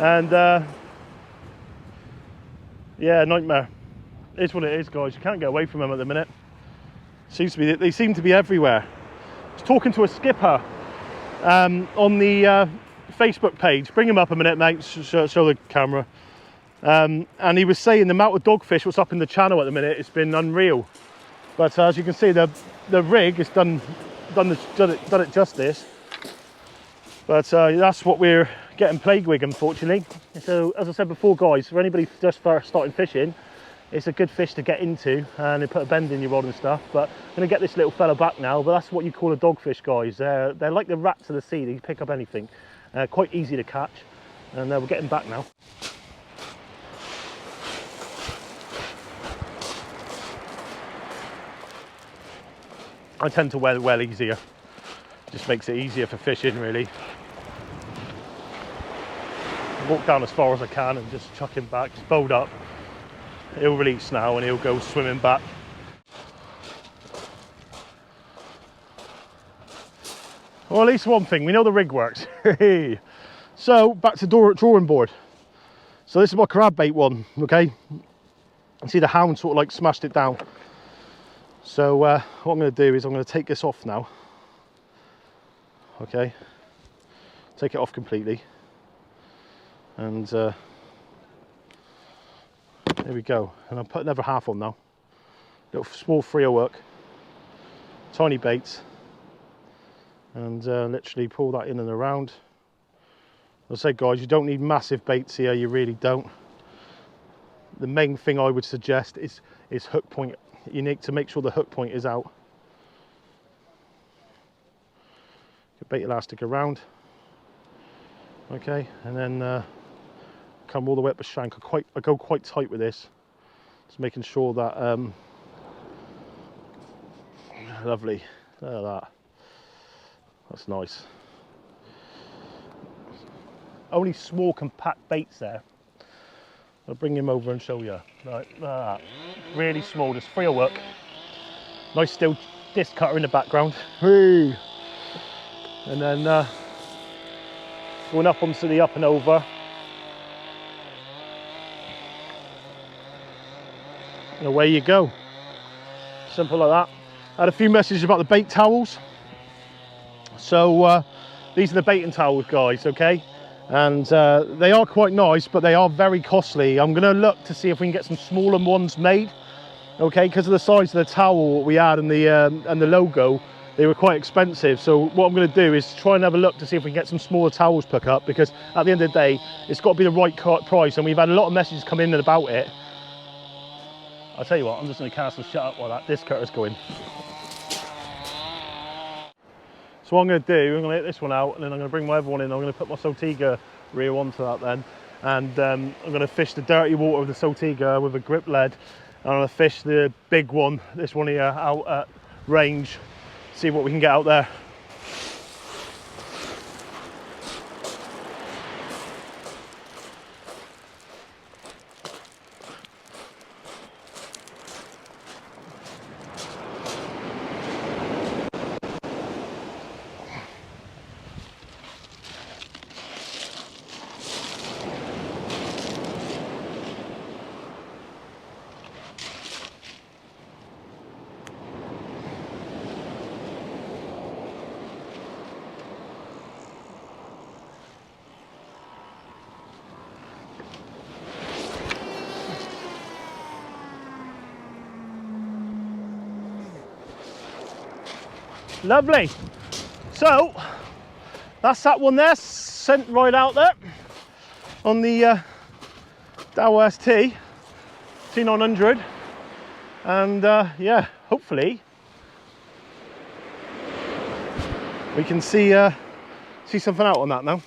and yeah, nightmare. It's what it is, guys. You can't get away from them at the minute. Seems to be, they seem to be everywhere. I was talking to a skipper on the Facebook page. Bring him up a minute, mate. Show the camera. And he was saying the amount of dogfish what's up in the channel at the minute, it's been unreal. But as you can see, the rig has done it justice. But that's what we're getting plagued with, unfortunately. So as I said before, guys, for anybody just first starting fishing, it's a good fish to get into, and they put a bend in your rod and stuff. But I'm going to get this little fella back now. But that's what you call a dogfish, guys. They're like the rats of the sea. They can pick up anything. Quite easy to catch, and we're getting back now. I tend to wear well easier. Just makes it easier for fishing, really. Walk down as far as I can and just chuck him back, just bowed up. He'll release now and he'll go swimming back. Well, at least one thing, we know the rig works. So back to drawing board. So this is my crab bait one, okay? You see the hound sort of like smashed it down. So what I'm going to do is I'm going to take this off now. Okay, take it off completely, and there we go. And I'll put another half on now. Little small free work, tiny baits, and literally pull that in and around. As I say, guys, you don't need massive baits here, you really don't. The main thing I would suggest is hook point. You need to make sure the hook point is out. Bait elastic around, okay, and then come all the way up the shank. I go quite tight with this, just making sure that lovely. Look at that. That's nice. Only small compact baits there. I'll bring him over and show you. Like that. Really small, just free of work. Nice still disc cutter in the background. Whee! And then going up onto the up and over. And away you go. Simple like that. I had a few messages about the bait towels. So these are the baiting towels, guys, okay? And they are quite nice, but they are very costly. I'm going to look to see if we can get some smaller ones made, okay? Because of the size of the towel we had and the logo. They were quite expensive, so what I'm going to do is try and have a look to see if we can get some smaller towels put up, because at the end of the day, it's got to be the right price, and we've had a lot of messages come in about it. I'll tell you what, I'm just going to cast and shut up while that disc cutter's going. So what I'm going to do, I'm going to hit this one out, and then I'm going to bring my other one in. I'm going to put my Sotiga reel onto that then, and I'm going to fish the dirty water of the Sotiga with a grip lead, and I'm going to fish the big one, this one here, out at range. See what we can get out there. Lovely. So that's that one there, sent right out there on the Dow ST T900, and yeah, hopefully we can see something out on that now.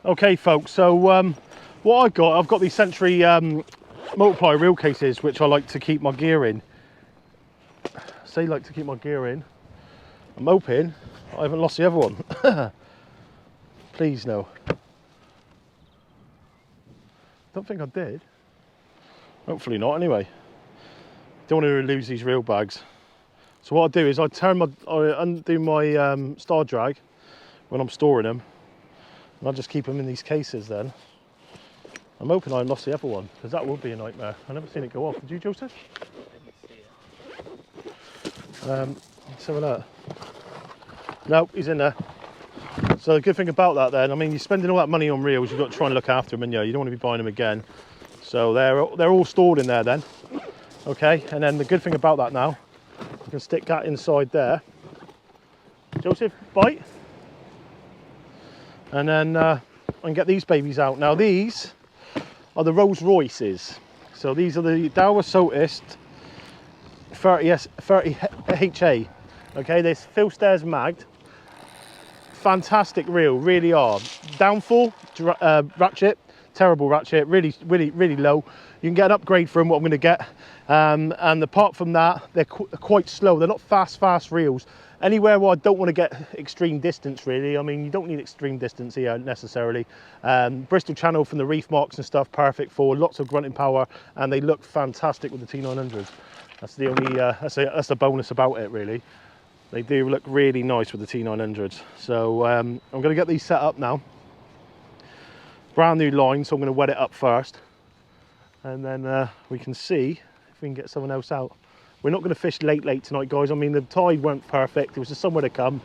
Okay, folks. So what I've got these Century multiplier reel cases, which I like to keep my gear in. Like to keep my gear in. I'm hoping I haven't lost the other one. Please no. Don't think I did. Hopefully not anyway. Don't want to lose these reel bags. So what I do is I undo my star drag when I'm storing them, and I'll just keep them in these cases then. I'm hoping I lost the other one, because that would be a nightmare. I've never seen it go off. Did you, Joseph? Let's have a look. No, he's in there. So the good thing about that then, I mean, you're spending all that money on reels, you've got to try and look after them, and you don't want to be buying them again. So they're all stored in there then. Okay, and then the good thing about that now, you can stick that inside there. Joseph, bite. and then I can get these babies out. Now these are the Rolls Royces. So these are the Dower Sotis 30 HA. Okay, this Phil Stairs magged. Fantastic reel, really are. Downfall, ratchet, terrible ratchet, really low. You can get an upgrade from what I'm going to get. And apart from that, they're quite slow. They're not fast reels. Anywhere where I don't want to get extreme distance, really. I mean, you don't need extreme distance here necessarily. Bristol Channel from the reef marks and stuff, perfect for lots of grunting power, and they look fantastic with the T900s. That's the only, that's the bonus about it, really. They do look really nice with the T900s. So I'm going to get these set up now. Brand new line, so I'm going to wet it up first, and then we can see if we can get someone else out. We're not going to fish late tonight, guys. I mean, the tide weren't perfect. It was just somewhere to come,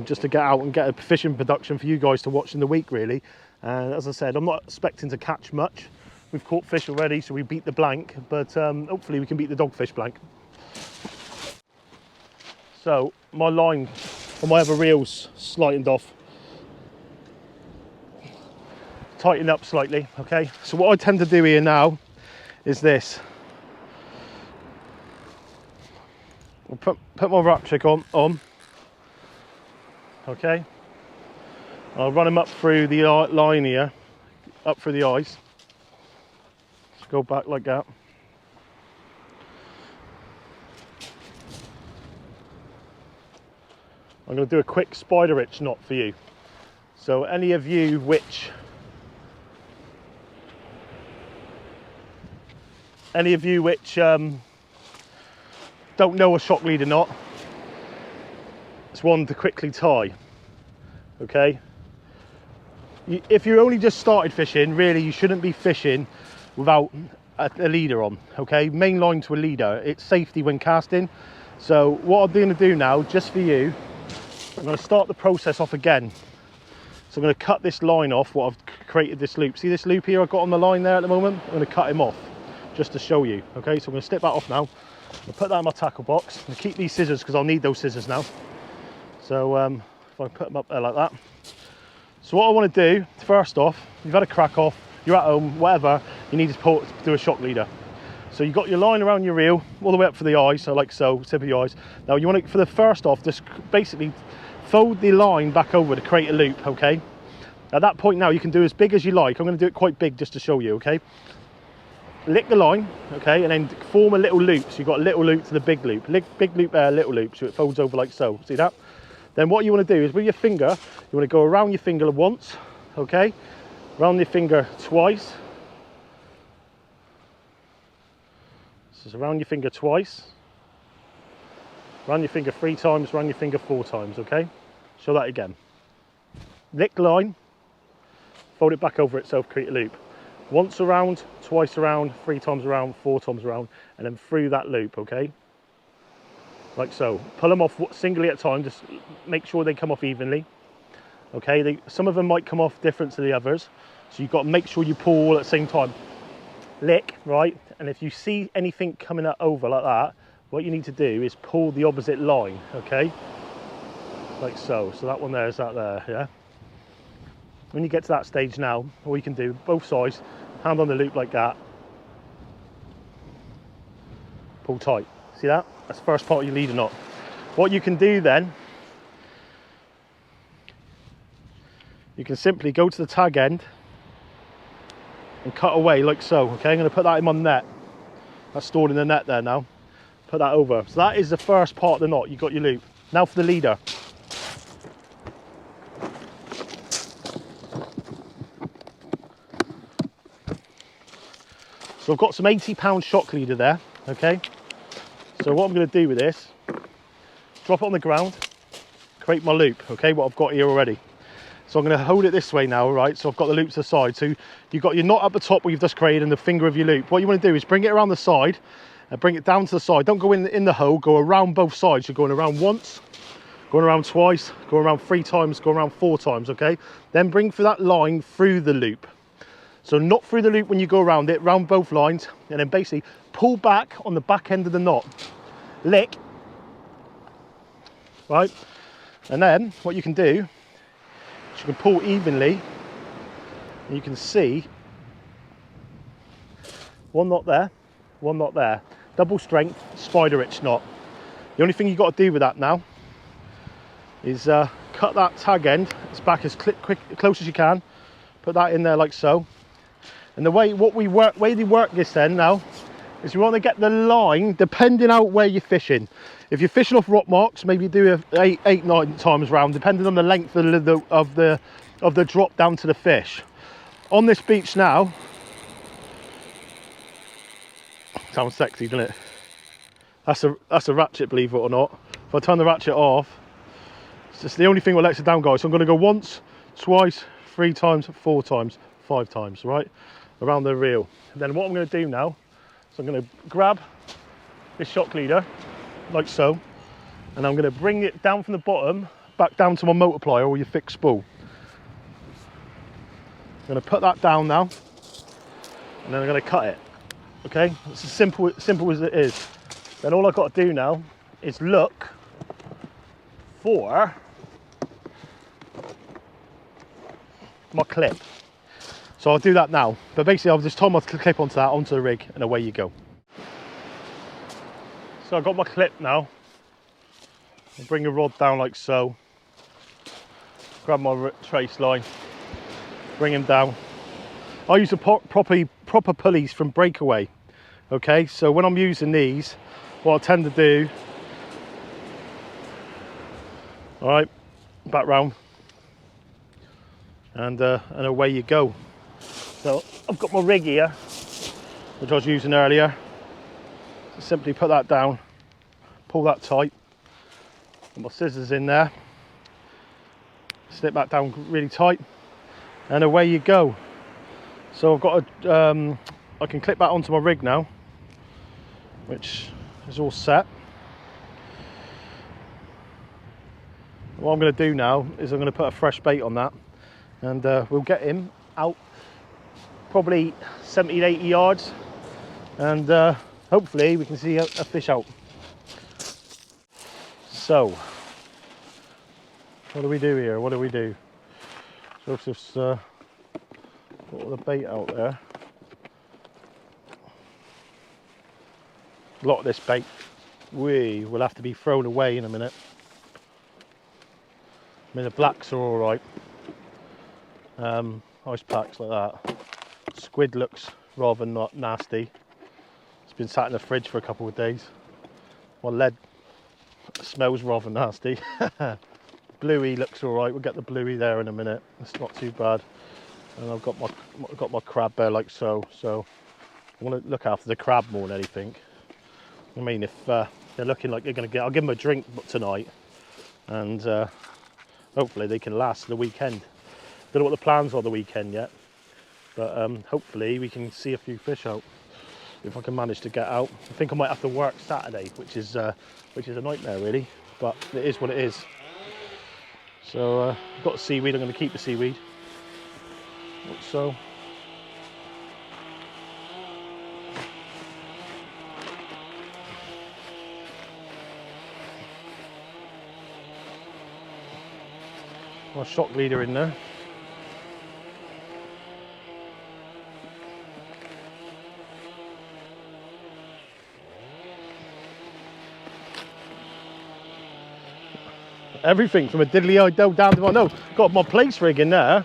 just to get out and get a fishing production for you guys to watch in the week, really. As I said, I'm not expecting to catch much. We've caught fish already, so we beat the blank, but hopefully we can beat the dogfish blank. So my line on my other reel's slightened off. Tighten up slightly, okay? So what I tend to do here now is this. I'll put my wrap trick on, okay? I'll run them up through the line here, up through the eyes. Just go back like that. I'm going to do a quick spider hitch knot for you. So any of you which don't know a shock leader knot, it's one to quickly tie, okay? If you only just started fishing, really you shouldn't be fishing without a leader on, okay? Main line to a leader, it's safety when casting. So what I'm going to do now, just for you, I'm going to start the process off again. So I'm going to cut this line off, what I've created this loop. See this loop here I've got on the line there at the moment? I'm going to cut him off, just to show you, okay? So I'm going to snip that off now. I'll put that in my tackle box. I'm going to keep these scissors because I'll need those scissors now. So if I put them up there like that. So what I want to do, first off, you've had a crack off, you're at home, whatever, you need to do a shock leader. So you've got your line around your reel, all the way up for the eyes, so like so, tip of your eyes. Now you want to, for the first off, just basically fold the line back over to create a loop, okay? At that point now, you can do as big as you like. I'm going to do it quite big just to show you, okay? Lick the line, okay, and then form a little loop. So you've got a little loop to the big loop. Big loop there, little loop, so it folds over like so. See that? Then what you want to do is with your finger, you want to go around your finger once, okay? Around your finger twice. So around your finger twice. Around your finger 3 times, around your finger 4 times, okay? Show that again. Lick line, fold it back over itself, create a loop. Once around, twice around, 3 times around, 4 times around, and then through that loop, okay? Like so. Pull them off singly at a time, just make sure they come off evenly. Okay, some of them might come off different to the others, so you've got to make sure you pull all at the same time. Lick, right? And if you see anything coming over like that, what you need to do is pull the opposite line, okay? Like so. So that one there is that there, yeah? When you get to that stage now, all you can do, both sides, hand on the loop like that. Pull tight. See that? That's the first part of your leader knot. What you can do then, you can simply go to the tag end and cut away like so, okay? I'm going to put that in my net. That's stored in the net there now. Put that over. So that is the first part of the knot. You've got your loop. Now for the leader. So I've got some 80-pound shock leader there, okay? So what I'm going to do with this, drop it on the ground, create my loop, okay, what I've got here already. So I'm going to hold it this way now, right? So I've got the loop to the side. So you've got your knot up the top where you've just created and the finger of your loop. What you want to do is bring it around the side and bring it down to the side. Don't go in the hole, go around both sides. You're going around once, going around twice, going around 3 times, going around 4 times, okay? Then bring for that line through the loop. So not through the loop when you go around it, round both lines, and then basically pull back on the back end of the knot. Lick, right? And then what you can do So you can pull evenly. And you can see one knot there, one knot there. Double strength, spider hitch knot. The only thing you've got to do with that now is cut that tag end as back as close as you can. Put that in there like so. And the way they work this then now is you want to get the line depending out where you're fishing. If you're fishing off rock marks, maybe do eight, 9 times round, depending on the length of the drop down to the fish. On this beach now, sounds sexy, doesn't it? That's a ratchet, believe it or not. If I turn the ratchet off, it's just the only thing that lets it down, guys. So I'm going to go once, twice, 3 times, 4 times, 5 times, right, around the reel. And then what I'm going to do now is I'm going to grab this shock leader like so, and I'm going to bring it down from the bottom back down to my multiplier or your fixed spool. I'm going to put that down now, and then I'm going to cut it. Okay, it's as simple as it is. Then all I've got to do now is look for my clip. So I'll do that now. But basically I'll just tie my clip onto the rig, and away you go. So I've got my clip now. I'll bring the rod down like so. Grab my trace line. Bring him down. I use the proper pulleys from Breakaway. Okay, so when I'm using these, what I tend to do, all right, back round, and away you go. So I've got my rig here, which I was using earlier. So simply put that down, pull that tight, put my scissors in there, slip that down really tight, and away you go. So I've got I can clip that onto my rig now, which is all set. What I'm going to do now is I'm going to put a fresh bait on that, and we'll get him out probably 70 to 80 yards, and hopefully we can see a fish out. So what do we do here? What do we do? So just put all the bait out there. A lot of this bait will have to be thrown away in a minute. I mean, the blacks are all right. Ice packs like that. Squid looks rather not nasty. It's been sat in the fridge for a couple of days. My lead smells rather nasty. Bluey looks all right. We'll get the bluey there in a minute. It's not too bad. And I've got my crab there like so. So I want to look after the crab more than anything. I mean, if they're looking like they're going to get, I'll give them a drink tonight, and hopefully they can last the weekend. Don't know what the plans are the weekend yet, but hopefully we can see a few fish out if I can manage to get out. I think I might have to work Saturday, which is a nightmare really, but it is what it is. So I've got seaweed. I'm going to keep the seaweed. So. My shock leader in there. Everything from a diddly-eyed doe down to my nose. Got my place rig in there.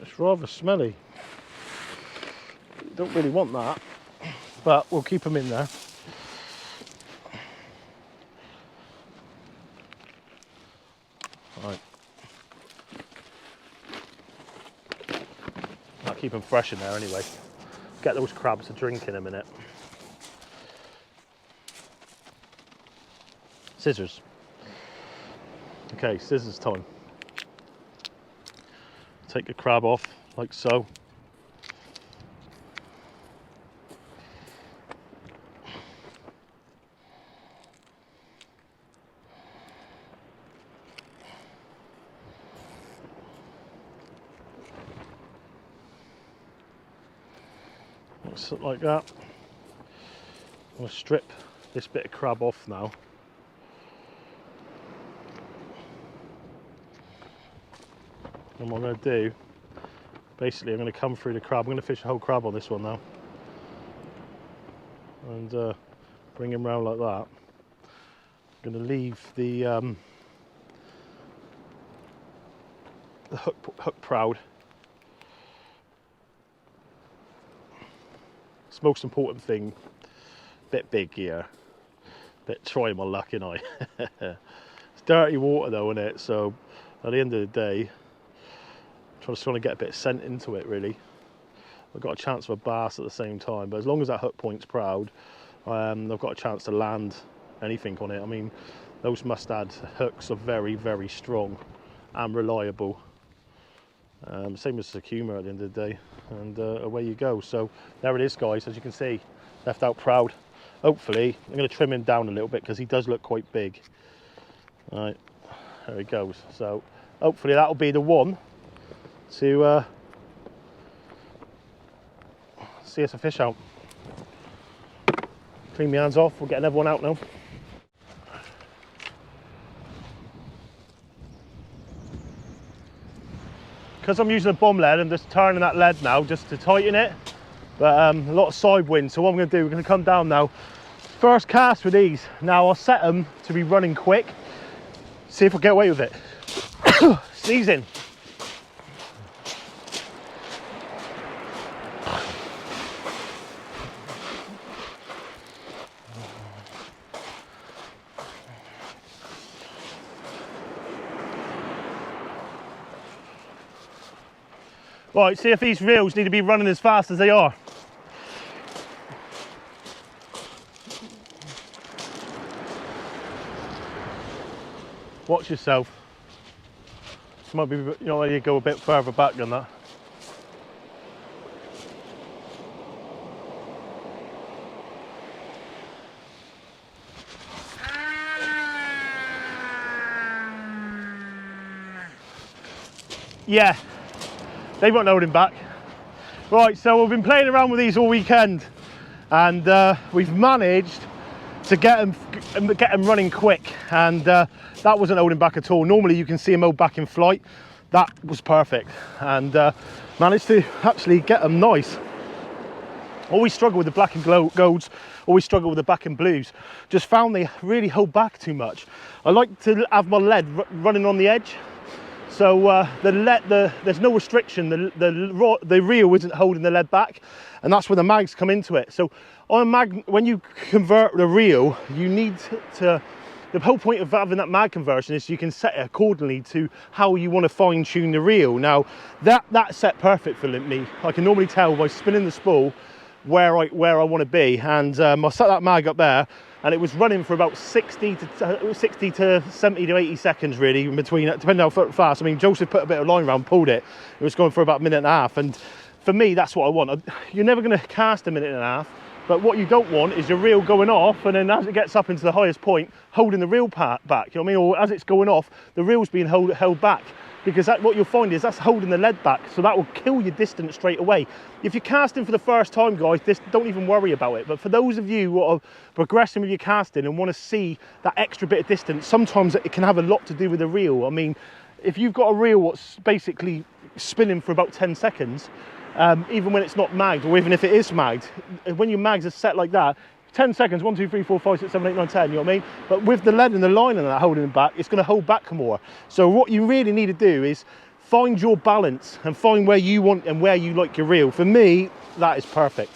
It's rather smelly. Don't really want that, but we'll keep them in there. Right. I'll keep them fresh in there anyway. Get those crabs a drink in a minute. Scissors. Okay, scissors time. Take the crab off like so. Like that. I'm going to strip this bit of crab off now. And what I'm going to do, basically I'm going to come through the crab. I'm going to fish the whole crab on this one now. And bring him round like that. I'm going to leave the hook proud. It's the most important thing. Bit big here. Bit trying my luck, you know. It's dirty water though, isn't it? So at the end of the day, I'm just trying to get a bit of scent into it really. I've got a chance for a bass at the same time, but as long as that hook point's proud, I've got a chance to land anything on it. I mean, those mustad hooks are very, very strong and reliable. Same as the Sakuma at the end of the day, and away you go. So there it is, guys. As you can see, left out proud. Hopefully, I'm going to trim him down a little bit because he does look quite big. All right, there he goes. So hopefully that'll be the one to see us a fish out. Clean my hands off. We'll get another one out now. Because I'm using a bomb lead, I'm just turning that lead now just to tighten it, but a lot of side wind. So what I'm going to do, we're going to come down now. First cast with these. Now I'll set them to be running quick, see if I get away with it. Sneezing. Right, see if these reels need to be running as fast as they are. Watch yourself. This might be, you know, you go a bit further back than that. Yeah. They won't hold him back. Right, so we've been playing around with these all weekend, and we've managed to get them running quick, and that wasn't holding back at all. Normally you can see them hold back in flight. That was perfect, and managed to actually get them nice. Always struggle with the black and golds, always struggle with the black and blues. Just found they really hold back too much. I like to have my lead running on the edge. So there's no restriction, the reel isn't holding the lead back, and that's where the mags come into it. So on a mag, when you convert the reel, you need to, the whole point of having that mag conversion is you can set it accordingly to how you want to fine tune the reel. Now that's set perfect for me. I can normally tell by spinning the spool where I want to be, and I set that mag up there, and it was running for about 60 to 70 to 80 seconds really in between, depending on how fast. I mean, Joseph put a bit of line around, pulled it. It was going for about a minute and a half, and for me, that's what I want. You're never going to cast a minute and a half, but what you don't want is your reel going off, and then as it gets up into the highest point, holding the reel back. You know what I mean? Or as it's going off, the reel's being held back. Because what you'll find is that's holding the lead back, so that will kill your distance straight away. If you're casting for the first time, guys, don't even worry about it. But for those of you who are progressing with your casting and want to see that extra bit of distance, sometimes it can have a lot to do with the reel. I mean, if you've got a reel that's basically spinning for about 10 seconds, even when it's not magged, or even if it is magged, when your mags are set like that, 10 seconds, 1, 2, 3, 4, 5, 6, 7, 8, 9, 10, you know what I mean? But with the lead and the line and that holding it back, it's going to hold back more. So what you really need to do is find your balance and find where you want and where you like your reel. For me, that is perfect.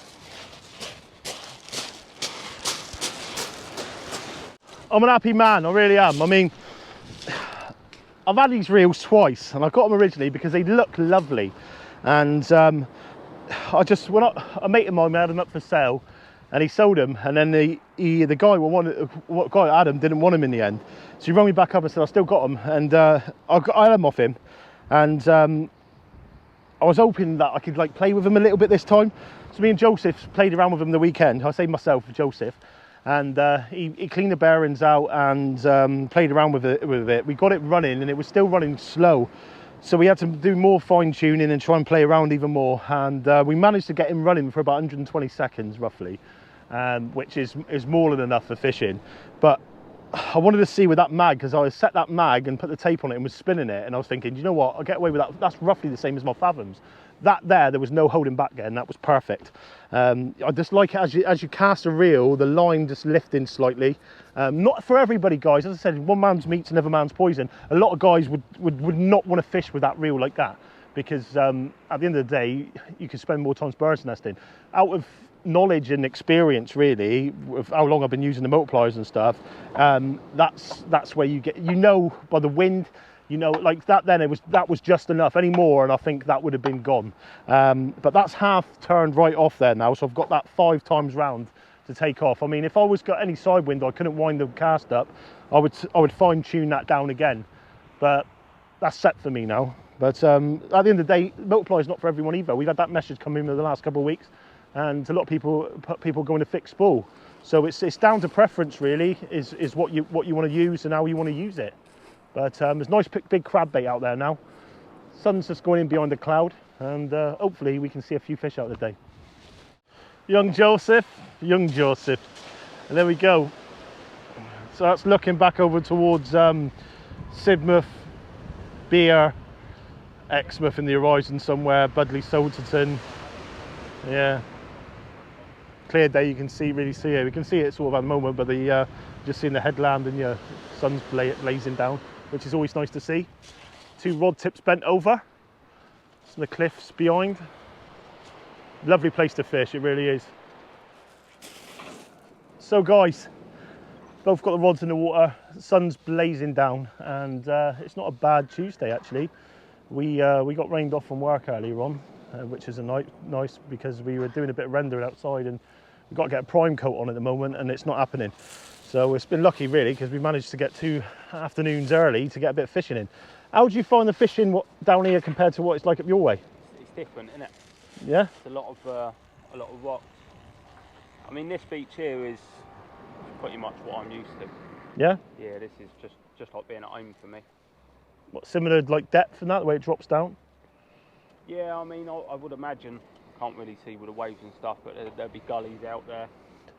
I'm an happy man, I really am. I mean, I've had these reels twice, and I got them originally because they look lovely. And a mate of mine had them up for sale, and he sold them, and then the guy guy Adam didn't want them in the end, so he rang me back up and said I still got them, and I had them off him, and I was hoping that I could like play with them a little bit this time. So me and Joseph played around with them the weekend. I say myself, Joseph, and he cleaned the bearings out and played around with it. We got it running, and it was still running slow. So we had to do more fine tuning and try and play around even more, and we managed to get him running for about 120 seconds roughly. which is more than enough for fishing. But I wanted to see with that mag, because I set that mag and put the tape on it and was spinning it, and I was thinking, you know what, I'll get away with that. That's roughly the same as my fathoms. That there was no holding back then, that was perfect. I just like it as you cast a reel, the line just lifting slightly. Not for everybody, guys. As I said, one man's meat's another man's poison. A lot of guys would not want to fish with that reel like that, because at the end of the day, you can spend more time birds nesting. Out of knowledge and experience, really, with how long I've been using the multipliers and stuff, that's where you get, you know, by the wind, you know, like that. Then that was just enough. Any more, and I think that would have been gone. But that's half turned right off there now, so I've got that 5 times round to take off. I mean, if I was got any side wind, I couldn't wind the cast up. I would fine tune that down again, but that's set for me now. But at the end of the day, multiply is not for everyone either. We've had that message come in the last couple of weeks, and a lot of people going to fixed spool. So it's down to preference, really, is what you want to use and how you want to use it. But there's nice big crab bait out there now. Sun's just going in behind the cloud, and hopefully we can see a few fish out today. Young Joseph, and there we go. So that's looking back over towards Sidmouth, Beer, Exmouth in the horizon somewhere, Budley, Salterton. Yeah, clear day, you can really see it. We can see it sort of at the moment, but the just seeing the headland and your sun's blazing down, which is always nice to see. 2 rod tips bent over, some of the cliffs behind. Lovely place to fish, it really is. So guys, both got the rods in the water, sun's blazing down, and it's not a bad Tuesday actually. We got rained off from work earlier on, which is nice, because we were doing a bit of rendering outside, and we've got to get a prime coat on at the moment, and it's not happening. So it's been lucky really, because we managed to get 2 afternoons early to get a bit of fishing in. How do you find the fishing down here compared to what it's like up your way? It's different, isn't it? Yeah. It's a lot of rocks. I mean, this beach here is pretty much what I'm used to. Yeah. Yeah, this is just like being at home for me. What, similar like depth and that, the way it drops down? Yeah, I mean, I would imagine. Can't really see with the waves and stuff, but there'll be gullies out there.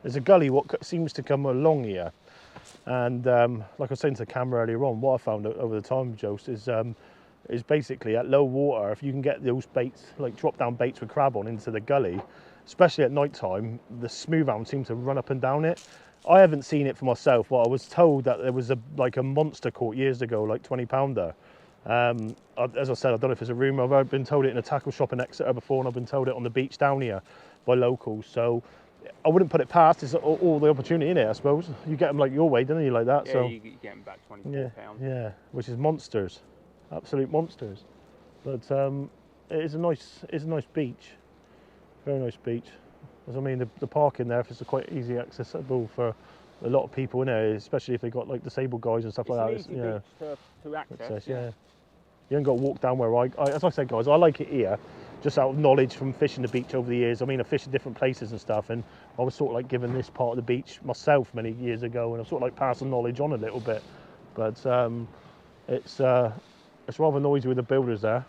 There's a gully what seems to come along here, and like I was saying to the camera earlier on, what I found over the time, Jost, is basically at low water, if you can get those baits, like drop down baits with crab on into the gully, especially at night time, the smoothound seems to run up and down it. I haven't seen it for myself, but I was told that there was a monster caught years ago, like 20-pounder. As I said, I don't know if it's a rumour. I've been told it in a tackle shop in Exeter before, and I've been told it on the beach down here by locals. So I wouldn't put it past. It's all the opportunity in it, I suppose. You get them like your way, don't you, like that? Yeah, so you get them back 24 pounds. Yeah, which is monsters, absolute monsters. But it is a nice beach, very nice beach. As I mean, the parking there, it's quite easy accessible for a lot of people in there, especially if they got like disabled guys and stuff like that. It's an easy beach to access. Yeah. You ain't got to walk down where as I said, guys, I like it here, just out of knowledge from fishing the beach over the years. I mean, I fished in different places and stuff, and I was sort of like given this part of the beach myself many years ago, and I've sort of like passed the knowledge on a little bit. But it's rather noisy with the builders there.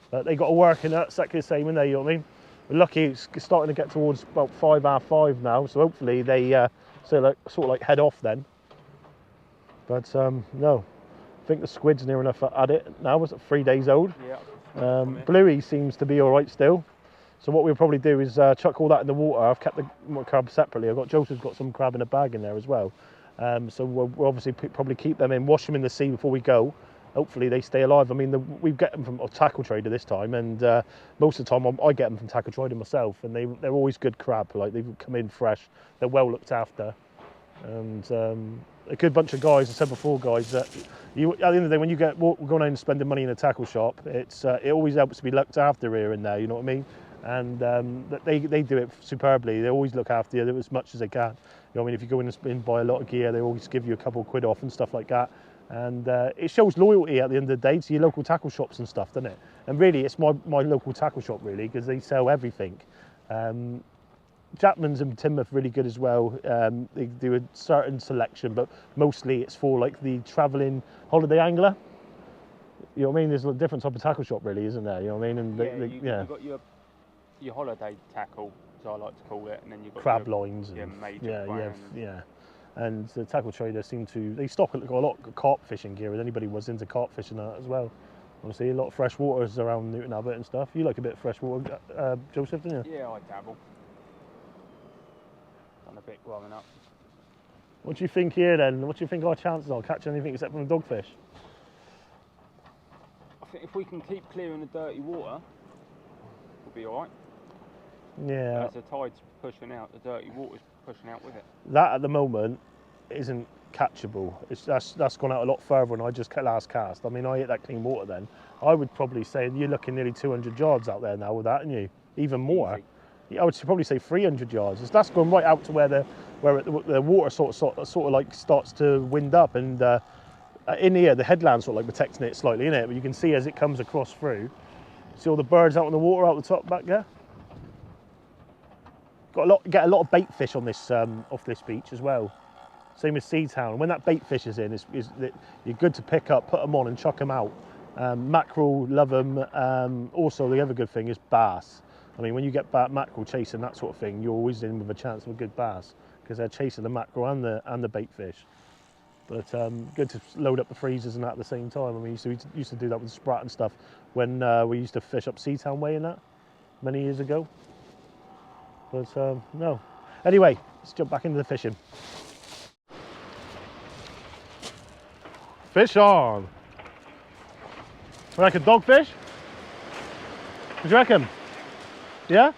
But they got to work in that exactly the same, and you know what I mean? We're lucky it's starting to get towards about 5, half 5 now, so hopefully they sort of like head off then. But no, I think the squid's near enough at it now. It's 3 days old. Yeah. Bluey seems to be all right still. So what we'll probably do is chuck all that in the water. I've kept the crab separately. Joseph's got some crab in a bag in there as well. So we'll obviously probably keep them in, wash them in the sea before we go. Hopefully they stay alive. I mean, we get them from a tackle trader this time, and most of the time I get them from tackle trader myself, and they're always good crab. Like, they come in fresh, they're well looked after, and a good bunch of guys. I said before, guys, that at the end of the day, when you going out and spending money in a tackle shop, it always helps to be looked after here and there. You know what I mean? And they do it superbly. They always look after you as much as they can. You know what I mean? If you go in and buy a lot of gear, they always give you a couple of quid off and stuff like that. And it shows loyalty at the end of the day to your local tackle shops and stuff, doesn't it? And really, it's my local tackle shop, really, because they sell everything. Chapman's and Timoth really good as well. They do a certain selection, but mostly it's for like the travelling holiday angler. You know what I mean? There's a different type of tackle shop, really, isn't there? You know what I mean? And you've got your holiday tackle, as I like to call it, and then you've got crab your, lines. And, yeah, major brown. yeah. And the tackle traders they stock a lot of carp fishing gear, and anybody was into carp fishing that as well. Obviously, a lot of fresh waters around Newton Abbot and stuff. You like a bit of fresh water, Joseph, don't you? Yeah, I dabble. Done a bit growing up. What do you think here then? What do you think our chances are catching anything except from the dogfish? I think if we can keep clearing the dirty water, we'll be alright. Yeah. As the tide's pushing out, the dirty water's pushing out with it. That at the moment isn't catchable. That's gone out a lot further than I just last cast. I mean, I hit that clean water then. I would probably say you're looking nearly 200 yards out there now with that, aren't you? Even more. Easy. I would probably say 300 yards. That's gone right out to where the water sort of like starts to wind up, and in here the headland sort of like protecting it slightly, innit? But you can see as it comes across through. See all the birds out in the water out the top back there. Get a lot of bait fish on this off this beach as well. Same as Seatown. When that bait fish is in, you're good to pick up, put them on, and chuck them out. Mackerel, love them. Also, the other good thing is bass. I mean, when you get mackerel chasing that sort of thing, you're always in with a chance of a good bass because they're chasing the mackerel and the bait fish. But good to load up the freezers and that at the same time. I mean, used to do that with the sprat and stuff when we used to fish up Seatown Way and that many years ago. But no. Anyway, let's jump back into the fishing. Fish on. Like a dogfish? What do you reckon? Yeah?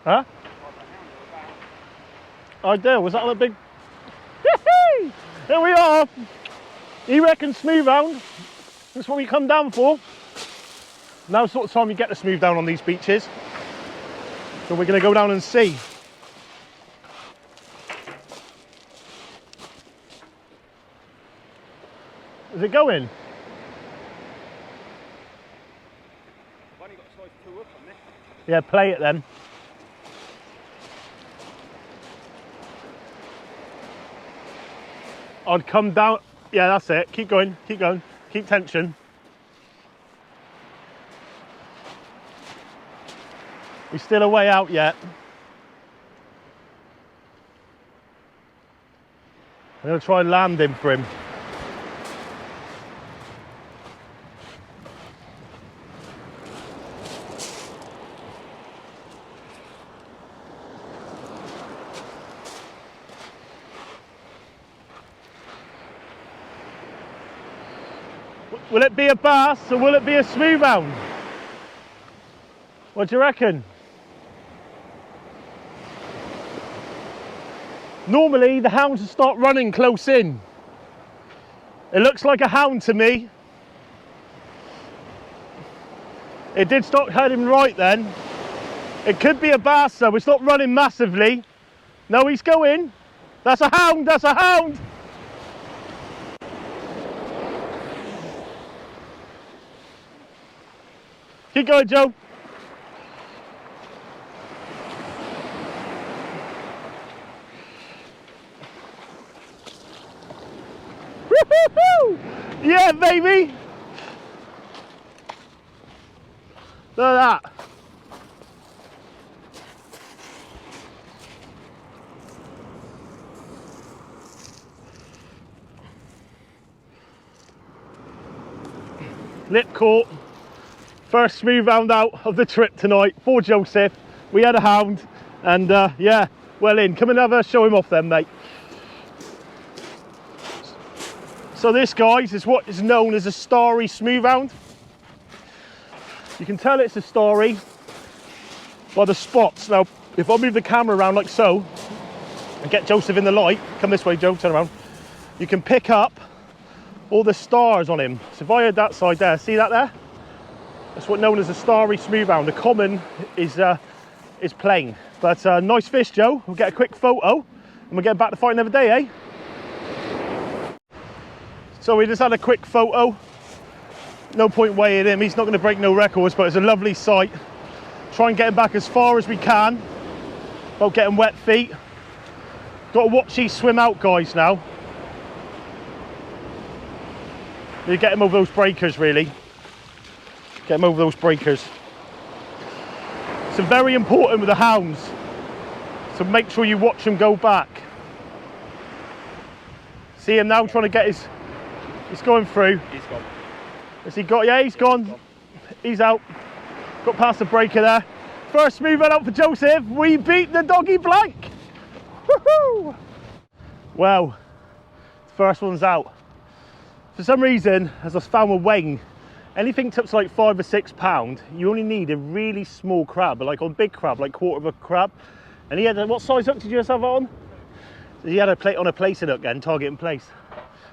Huh? I do. Was that a big? Here we are. He reckons smoothound. That's what we come down for. Now sort of time you get to smooth down on these beaches. So we're going to go down and see. Is it going? I've only got a size 2 up on this. Yeah, play it then. I'd come down. Yeah, that's it. Keep going, keep going. Keep tension. He's still a way out yet. I'm going to try and land him for him. Will it be a bass or will it be a smoothound? What do you reckon? Normally the hounds will start running close in. It looks like a hound to me. It did start heading right then. It could be a bass though, it's not running massively. No, he's going. That's a hound, that's a hound. Keep going, Joe. Woo-hoo-hoo! Yeah, baby. Look at that. Lip caught. First smoothound out of the trip tonight for Joseph. We had a hound and yeah, well in. Come and have a show him off then, mate. So this, guys, is what is known as a starry smoothound. You can tell it's a starry by the spots. Now, if I move the camera around like so and get Joseph in the light, come this way, Joe, turn around. You can pick up all the stars on him. So if I had that side there, see that there? That's what's known as a starry smoothound. The common is plain. But nice fish, Joe. We'll get a quick photo and we'll get back to fight another day, eh? So we just had a quick photo. No point weighing him. He's not going to break no records, but it's a lovely sight. Try and get him back as far as we can without getting wet feet. Got to watch these swim out, guys, now. You get him over those breakers, really. Get him over those breakers. So very important with the hounds. So make sure you watch him go back. See him now trying to get his, he's going through. He's gone. Has he got, yeah, he's gone. He's out. Got past the breaker there. First smooth out for Joseph. We beat the doggy blank. Woohoo! Well, the first one's out. For some reason, as I found with weighing, anything up to like 5 or 6 pounds, you only need a really small crab, like on big crab, like quarter of a crab. And he had, what size hook did you just have on? So he had a plate on a placing hook then, target in place,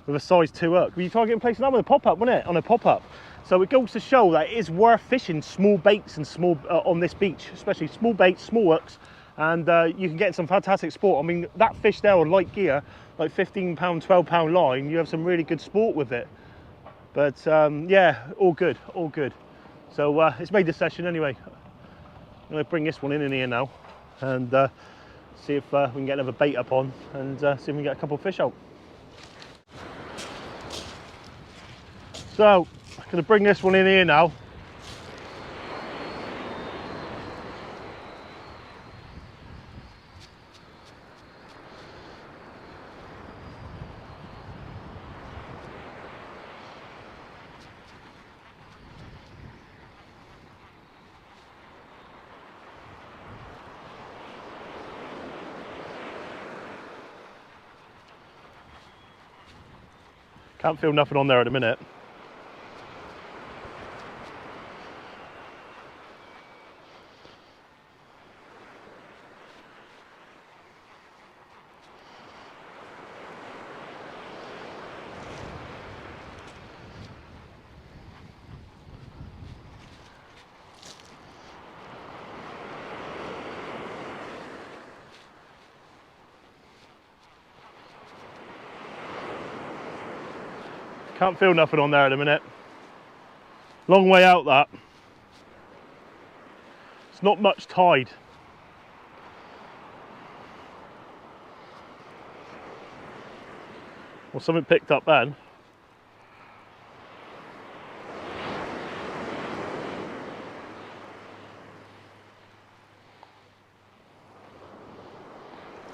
with a size 2 hook. Were you targeting place that with a pop-up, wasn't it? On a pop-up. So it goes to show that it is worth fishing small baits and small on this beach, especially small baits, small hooks, and you can get some fantastic sport. I mean, that fish there on light gear, like 15 pound, 12 pound line, you have some really good sport with it. But yeah, all good, all good. So it's made this session anyway. I'm going to bring this one in here now and see if we can get another bait up on and see if we can get a couple of fish out. So I'm going to bring this one in here now. Can't feel nothing on there at the minute. Can't feel nothing on there at the minute. Long way out that. It's not much tide. Well, something picked up then.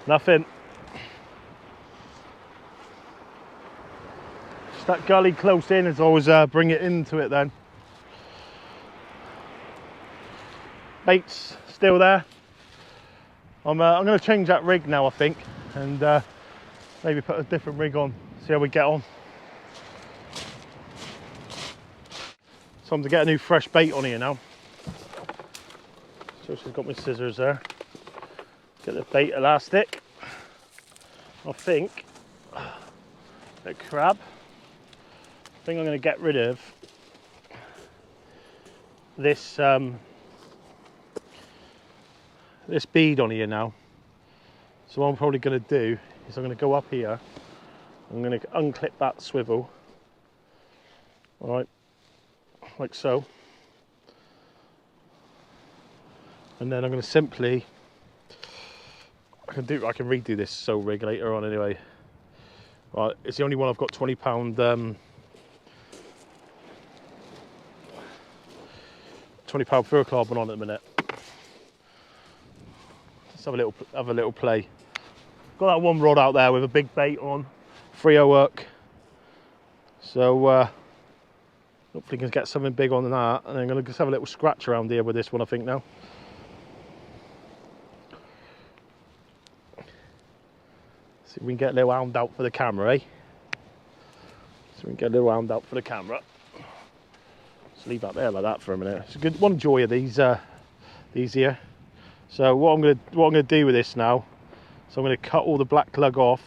Nothing. Just that gully close in is always bring it into it then. Bait's still there. I'm going to change that rig now, I think, and maybe put a different rig on, see how we get on. Time to get a new fresh bait on here now. So she's got my scissors there. Get the bait elastic. I think a crab. I think I'm going to get rid of this this bead on here now. So what I'm probably going to do is I'm going to go up here. I'm going to unclip that swivel. All right, like so. And then I'm going to simply, I can redo this so rig later on anyway. Right, it's the only one I've got 20 pound 20 pound fluorocarbon on at the minute. Let's have a little play. Got that one rod out there with a big bait on, 3/0 hook. So hopefully we can get something big on that, and I'm going to just have a little scratch around here with this one, I think now. See if we can get a little hound out for the camera, eh? So we can get a little hound out for the camera. Just leave that there like that for a minute. It's a good one joy of these here. So what I'm gonna do with this now, so I'm gonna cut all the black lug off,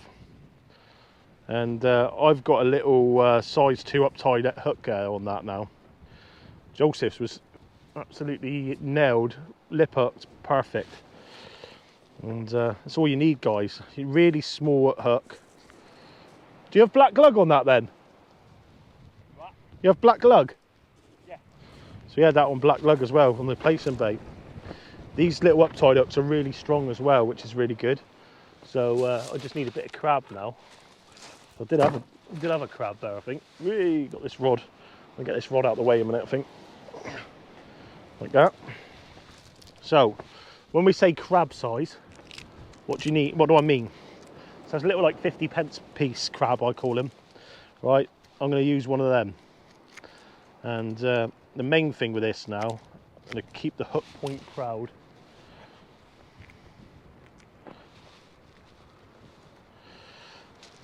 and I've got a little size 2 uptied hook on that now. Joseph's was absolutely nailed, lip hooked, perfect. And that's all you need, guys. Really small hook. Do you have black lug on that then? What? You have black lug? Yeah. So you had that on black lug as well on the placing bait. These little uptied hooks are really strong as well, which is really good. So I just need a bit of crab now. I did have a crab there, I think. Really got this rod. I'll get this rod out of the way in a minute, I think. Like that. So when we say crab size, what do you need? What do I mean? So it's a little like 50p piece crab, I call them. Right, I'm going to use one of them. And the main thing with this now, I'm going to keep the hook point proud.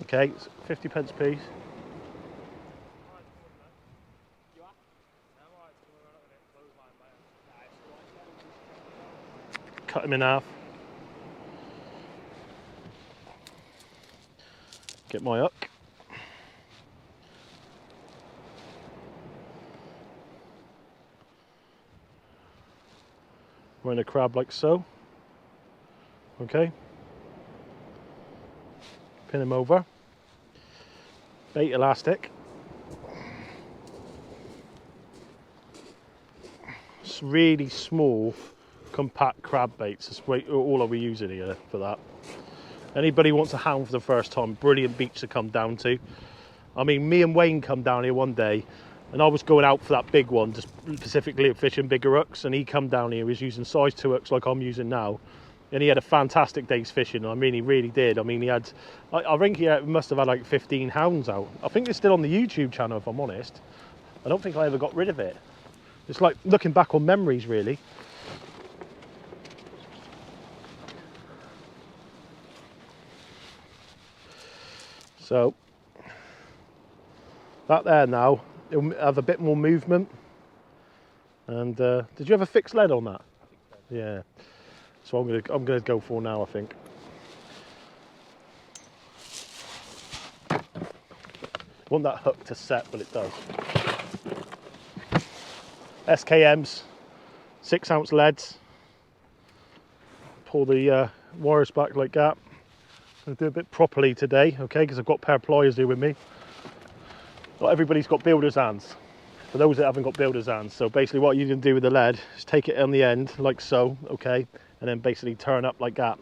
Okay, it's 50p piece. Cut them in half. Get my hook. Run a crab like so. Okay. Pin him over. Bait elastic. It's really small, compact crab baits. That's all I'll be using here for that. Anybody wants a hound for the first time, brilliant beach to come down to. I mean, me and Wayne come down here one day, and I was going out for that big one, just specifically fishing bigger hooks, and he come down here, he was using size 2 hooks like I'm using now, and he had a fantastic day's fishing. I mean, he really did. I mean, he had, I think he must have had like 15 hounds out. I think it's still on the YouTube channel, if I'm honest. I don't think I ever got rid of it. It's like looking back on memories, really. So, that there now, it'll have a bit more movement. And did you have a fixed lead on that? Yeah. So I'm gonna go for now, I think. Want that hook to set, but it does. SKMs, 6-ounce leads. Pull the wires back like that. I'll do a bit properly today, okay, because I've got a pair of pliers here with me. Not everybody's got builder's hands. For those that haven't got builder's hands, so basically what you can do with the lead is take it on the end, like so, okay, and then basically turn up like that.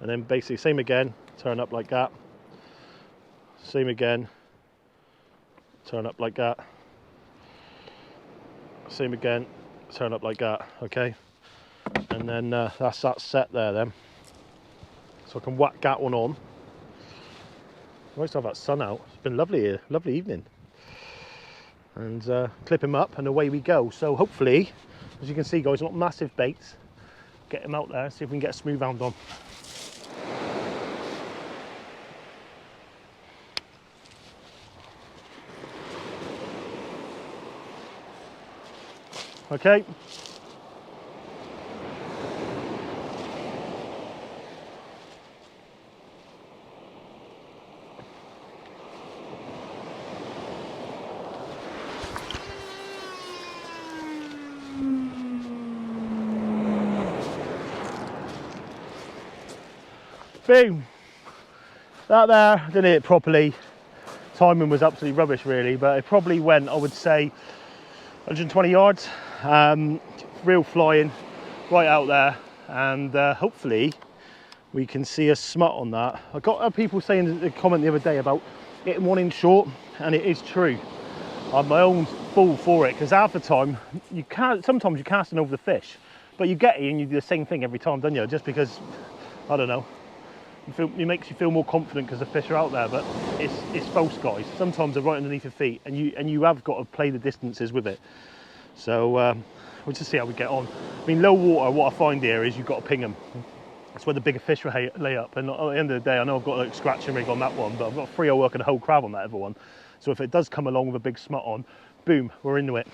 And then basically same again, turn up like that. Same again, turn up like that. Same again, turn up like that, okay. And then that's that set there then. So I can whack that one on. Nice to have that sun out. It's been lovely here, lovely evening. And clip him up and away we go. So hopefully, as you can see guys, not massive baits. Get him out there, see if we can get a smoothound on. Okay. Boom. That there, I didn't hit it properly. Timing was absolutely rubbish really, but it probably went, I would say, 120 yards. Real flying, right out there. And hopefully we can see a smut on that. I got people saying in the comment the other day about hitting 1 inch short, and it is true. I'm my own fool for it, because half the time, sometimes you're casting over the fish, but you get it and you do the same thing every time, don't you? Just because, I don't know. It makes you feel more confident because the fish are out there, but it's false, guys. Sometimes they're right underneath your feet, and you have got to play the distances with it. So we'll just see how we get on. I mean, low water, what I find here is you've got to ping them. That's where the bigger fish will lay up. And at the end of the day, I know I've got like scratching rig on that one, but I've got 3/0 work and a whole crab on that other one. So if it does come along with a big smut on, boom, we're into it.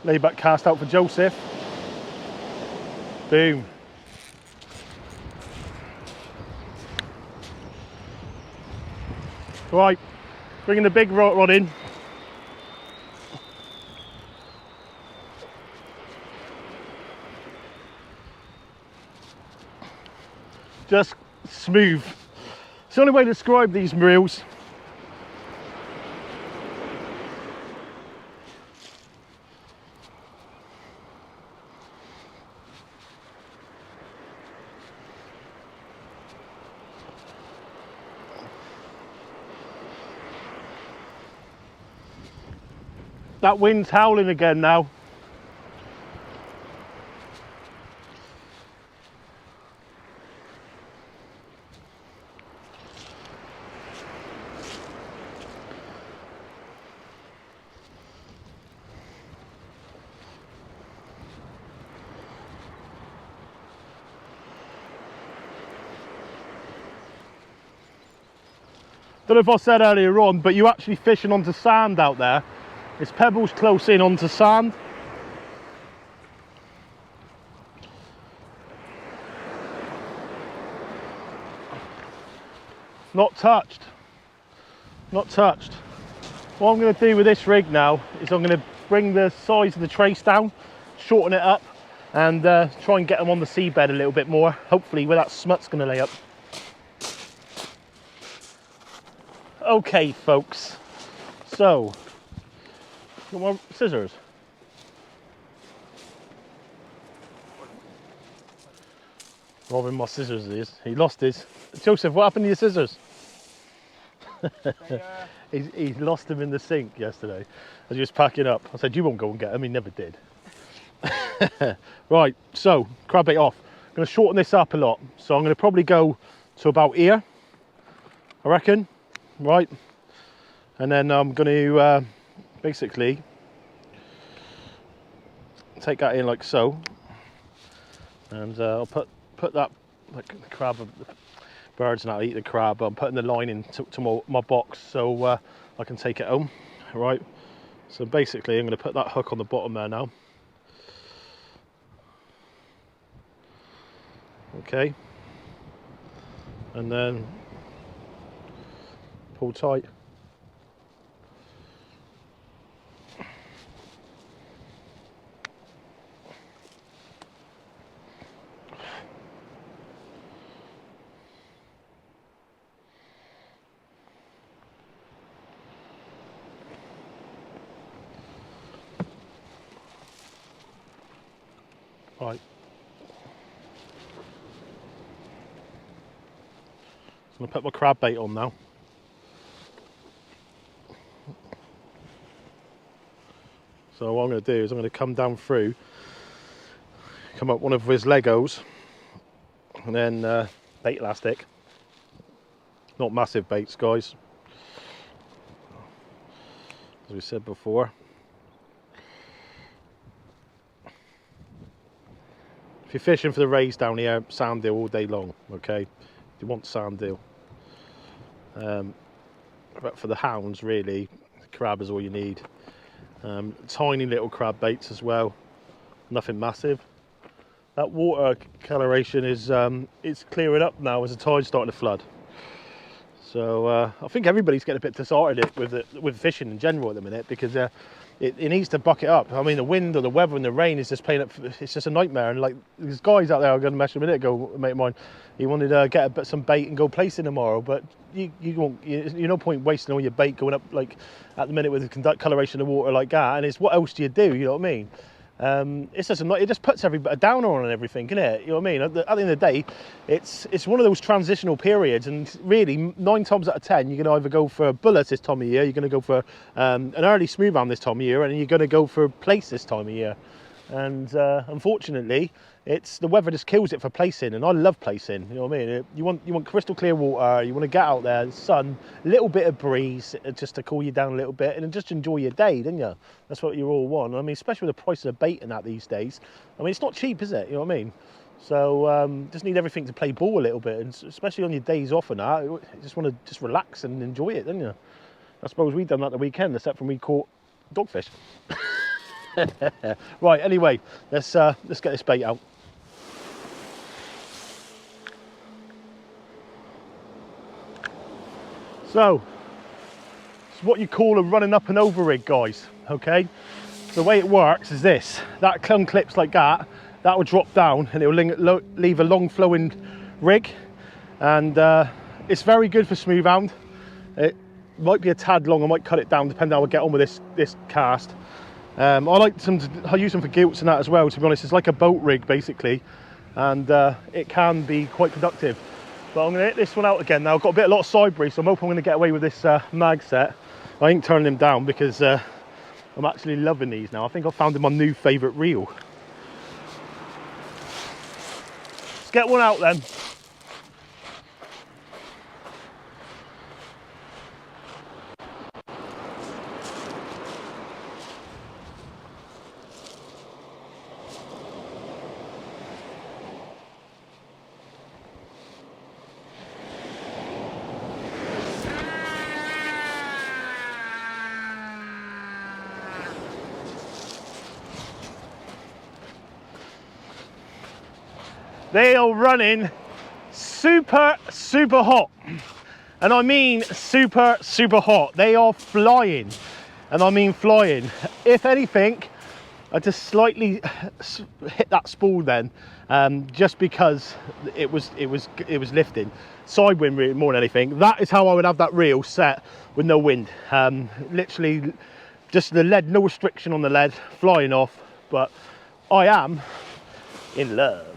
Layback cast out for Joseph. Boom. Right, bringing the big rod in. Just smooth It's the only way to describe these reels. That wind's howling again now. Don't know if I said earlier on, but you're actually fishing onto sand out there. It's pebbles close in onto sand. Not touched. Not touched. What I'm going to do with this rig now is I'm going to bring the size of the trace down, shorten it up, and try and get them on the seabed a little bit more, hopefully where that smut's going to lay up. Okay folks, so, got more scissors. Robbing my scissors is. He lost his. Joseph, what happened to your scissors? He lost them in the sink yesterday as he was packing up. I said, you won't go and get them. He never did. Right, so crabbait off. I'm going to shorten this up a lot. So I'm going to probably go to about here, I reckon. Right, and then I'm going to basically take that in like so, and I'll put that, like the crab, the birds now eat the crab. I'm putting the line into my box so I can take it home. Right, so basically I'm going to put that hook on the bottom there now. Okay, and then pull tight. Right. So I'm going to put my crab bait on now. So what I'm going to do is I'm going to come down through, come up one of his Legos, and then bait elastic. Not massive baits, guys, as we said before. If you're fishing for the rays down here, sand deal all day long, okay? If you want sand deal. But for the hounds, really, crab is all you need. Tiny little crab baits as well, nothing massive. That water coloration is it's clearing up now as the tide's starting to flood. So I think everybody's getting a bit disheartened with fishing in general at the minute, because it needs to buck it up. I mean, the wind or the weather and the rain is just playing up. It's just a nightmare. And like, there's guys out there, I was going to mention a minute ago, a mate of mine, he wanted to get some bait and go placing tomorrow, but you're no point wasting all your bait going up like at the minute with the coloration of water like that. And it's, what else do you do? You know what I mean? It's just it just puts everybody a downer on everything, isn't it? You know what I mean? At the end of the day, it's one of those transitional periods, and really 9 times out of 10 you're going to either go for bullets this time of year, you're going to go for an early smoothound this time of year, and you're going to go for place this time of year. And unfortunately, it's the weather just kills it for placing, and I love placing. You know what I mean? You want crystal clear water, you want to get out there, sun, a little bit of breeze just to cool you down a little bit, and just enjoy your day, don't you? That's what you all want. I mean, especially with the price of bait and that these days. I mean, it's not cheap, is it? You know what I mean? So just need everything to play ball a little bit, and especially on your days off and that, you just want to just relax and enjoy it, don't you? I suppose we've done that the weekend, except when we caught dogfish. Right, anyway, let's get this bait out. So it's what you call a running up and over rig, guys. Okay, the way it works is this: that unclips like that, that will drop down and it will leave a long flowing rig, and it's very good for smoothound. It might be a tad long, I might cut it down depending how I get on with this cast. I use them for gilts and that as well, to be honest. It's like a boat rig basically, and it can be quite productive. But I'm going to hit this one out again now. I've got a lot of side brace, so I'm hoping I'm going to get away with this mag set. I ain't turning them down because I'm actually loving these now. I think I've found my new favourite reel. Let's get one out then. They are running super hot, and I mean super hot. They are flying, and I mean flying. If anything, I just slightly hit that spool then, just because it was lifting. Side wind really, more than anything. That is how I would have that reel set with no wind. Literally just the lead, no restriction on the lead, flying off. But I am in love.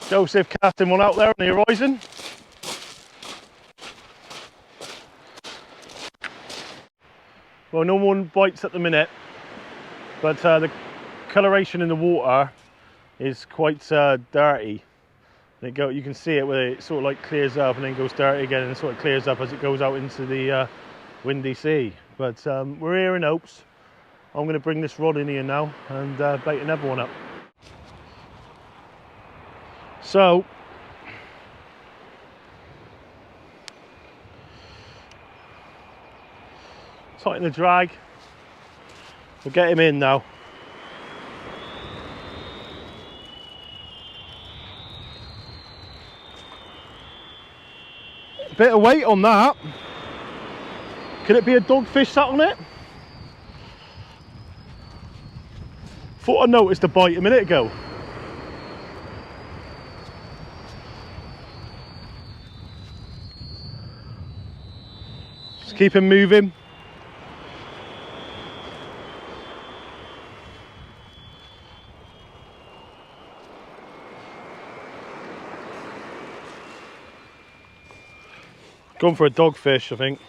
Joseph casting one out there on the horizon. Well, no one bites at the minute, but the coloration in the water is quite dirty. You can see it where it sort of like clears up and then goes dirty again, and sort of clears up as it goes out into the windy sea. But we're here in hopes. I'm going to bring this rod in here now and bait another one up. So, tighten the drag. We'll get him in now. A bit of weight on that. Could it be a dogfish sat on it? Thought I noticed a bite a minute ago. Just keep him moving. Going for a dogfish, I think.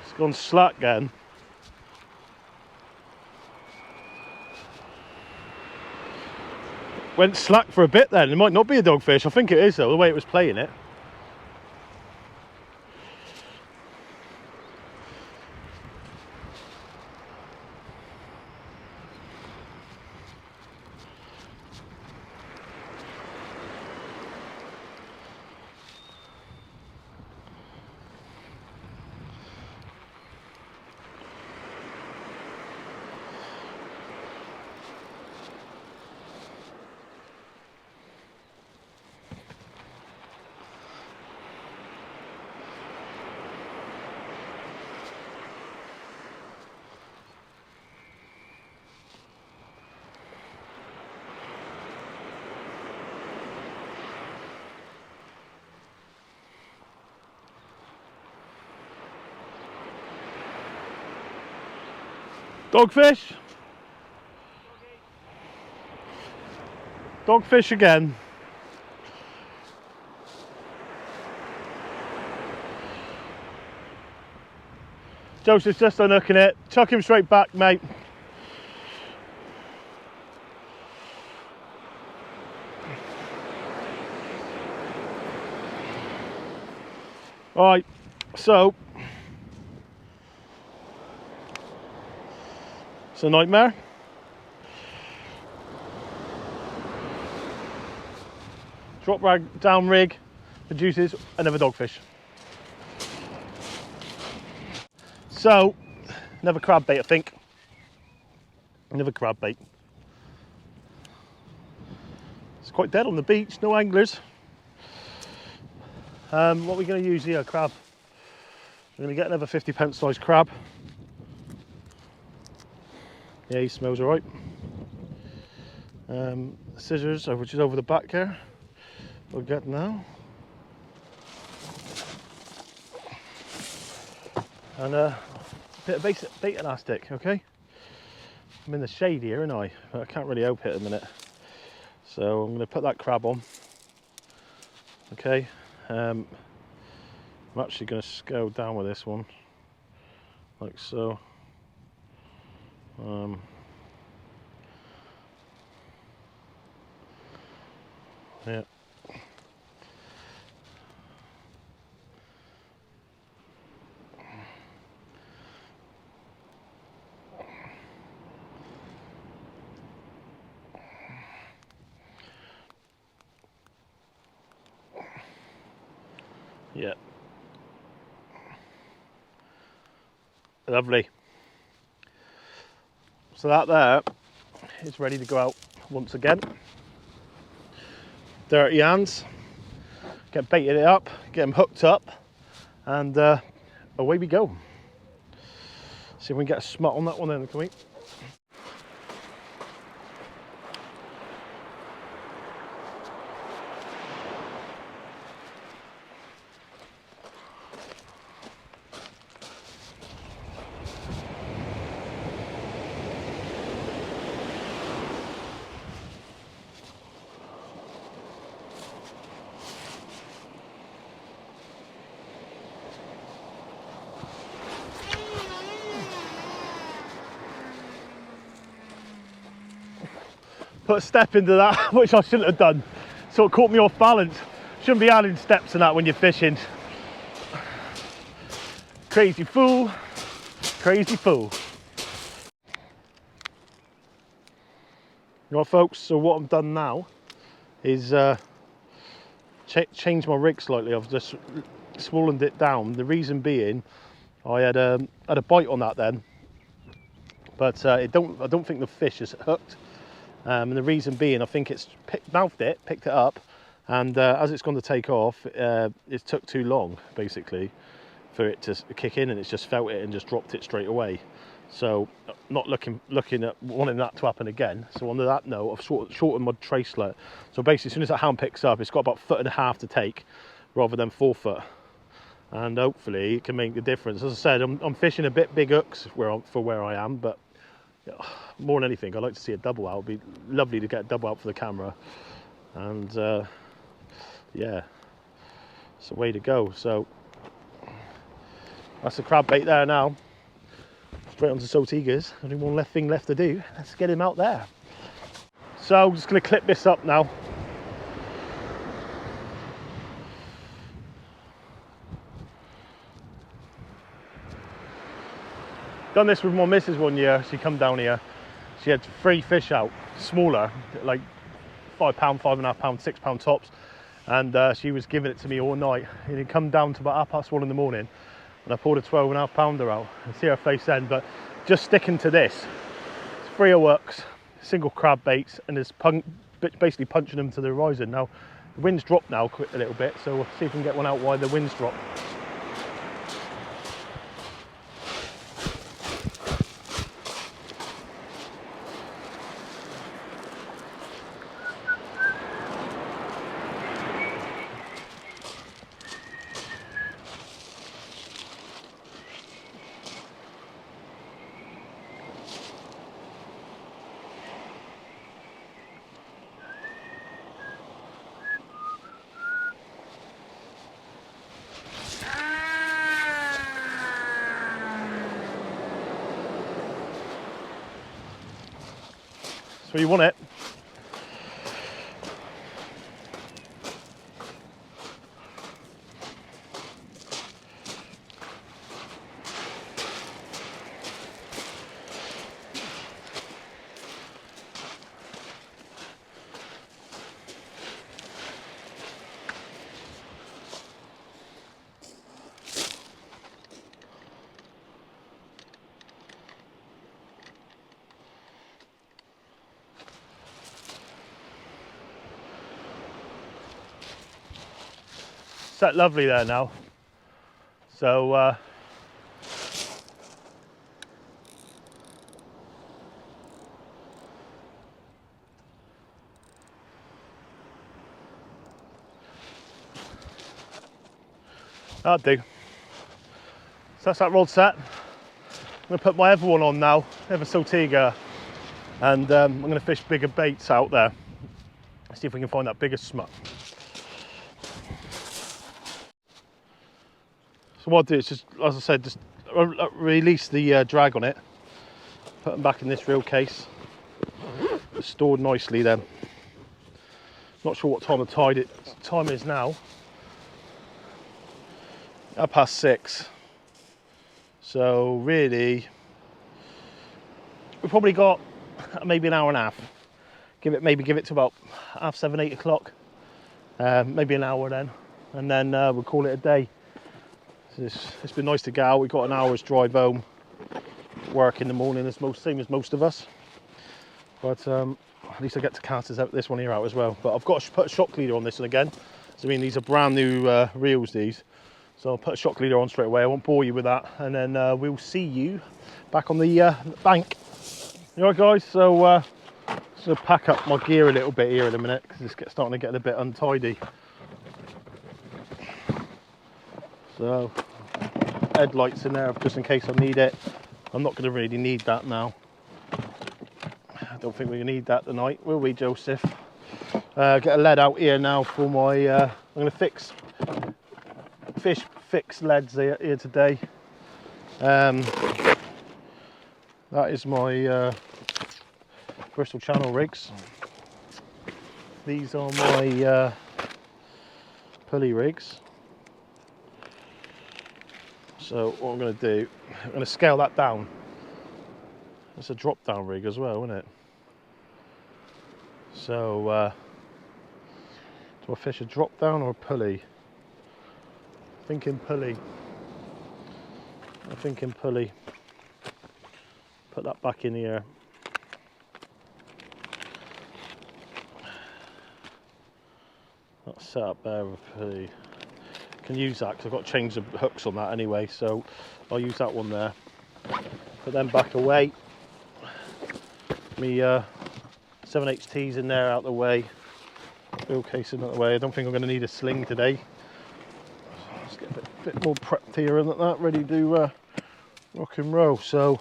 It's gone slack again. Went slack for a bit then. It might not be a dogfish. I think it is though, the way it was playing it. Dogfish? Dogfish again. Joseph's just unhooking it. Chuck him straight back, mate. Alright, so it's a nightmare. Drop rag down rig produces another dogfish. So another crab bait, I think. Another crab bait. It's quite dead on the beach, no anglers. What are we going to use here? Crab. I'm going to get another 50p size crab. Yeah, he smells alright. Scissors, which is over the back here. We'll get now. And a bit of bait elastic, okay? I'm in the shade here, aren't I? But I can't really help it at the minute. So I'm going to put that crab on. Okay. I'm actually going to scale down with this one, like so. Yeah. Yeah. Lovely. So that there is ready to go out once again. Dirty hands. Get baited it up, get them hooked up, and away we go. See if we can get a smut on that one then, can we? Put a step into that, which I shouldn't have done. So it caught me off balance. Shouldn't be adding steps in that when you're fishing. Crazy fool, crazy fool. Right folks, so what I've done now is change my rig slightly. I've just swollened it down. The reason being, I had a bite on that then, but I don't think the fish is hooked. And the reason being, I think it's picked it up, and as it's gone to take off, it took too long basically for it to kick in, and it's just felt it and just dropped it straight away. So not looking at wanting that to happen again. So on that note, I've shortened my tracelet. So basically, as soon as that hound picks up, it's got about 1.5 foot to take, rather than 4 foot. And hopefully it can make the difference. As I said, I'm fishing a bit big hooks for where I am, but more than anything, I'd like to see a double out. It'd be lovely to get a double out for the camera. And yeah, it's the way to go. So that's the crab bait there now. Straight onto Saltigas. Only one thing left to do. Let's get him out there. So I'm just going to clip this up now. Done this with my missus one year. She come down here. She had 3 fish out, smaller, like £5, £5.5, £6 tops, and she was giving it to me all night. And it come down to about 1:30 in the morning, and I pulled a 12.5 pounder out. And see her face then, but just sticking to this. It's 3 works, single crab baits, and it's basically punching them to the horizon. Now the wind's dropped now a little bit, so we'll see if we can get one out while the wind's dropped. So you want it. Set lovely there now. So That'll do. So that's that rod set. I'm going to put my other one on now, Ever Saltiga, and I'm going to fish bigger baits out there. See if we can find that bigger smut. So what I'll do is just, as I said, just release the drag on it, put them back in this reel case, stored nicely then. Not sure what time of time is now. 6:30. So really, we've probably got maybe an hour and a half. Maybe give it to about 7:30, 8 o'clock. Maybe an hour then, and then we'll call it a day. So it's been nice to get out. We've got an hour's drive home. Work in the morning, same as most of us. But at least I get to cast this one here out as well. But I've got to put a shock leader on this one again. So I mean, these are brand new reels, these. So I'll put a shock leader on straight away. I won't bore you with that. And then we'll see you back on the bank. Alright guys, so just gonna pack up my gear a little bit here in a minute because it's starting to get a bit untidy. So headlights in there just in case I need it. I'm not going to really need that now. I don't think we need that tonight, will we, Joseph? Get a lead out here now for my. I'm going to fix leads here today. That is my Bristol Channel rigs. These are my pulley rigs. So what I'm going to do, I'm going to scale that down. It's a drop down rig as well, isn't it? So do I fish a drop down or a pulley? Thinking pulley. I'm thinking pulley. Put that back in here. That's set up there with a pulley. Can use that because I've got to change the hooks on that anyway, so I'll use that one there. Put them back away. Me 7HT's in there out the way. Wheel casing out the way. I don't think I'm going to need a sling today. Let's get a bit more prepped here and that, ready to rock and roll. So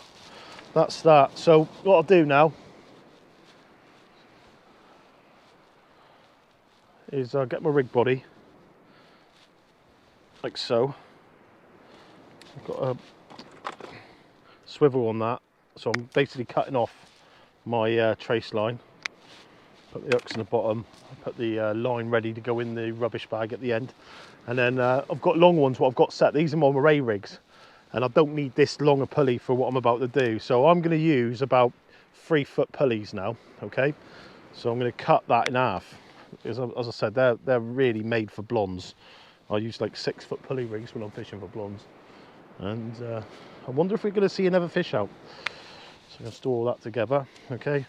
that's that. So what I'll do now is I'll get my rig body. Like so. I've got a swivel on that, so I'm basically cutting off my trace line. Put the hooks in the bottom, put the line ready to go in the rubbish bag at the end, and then I've got long ones. What I've got set, these are my array rigs, and I don't need this long a pulley for what I'm about to do. So I'm going to use about 3-foot pulleys now. Okay, so I'm going to cut that in half. As I said, they're really made for blondes. I use like 6-foot pulley rigs when I'm fishing for blondes. And I wonder if we're going to see another fish out. So I'm going to store all that together, okay?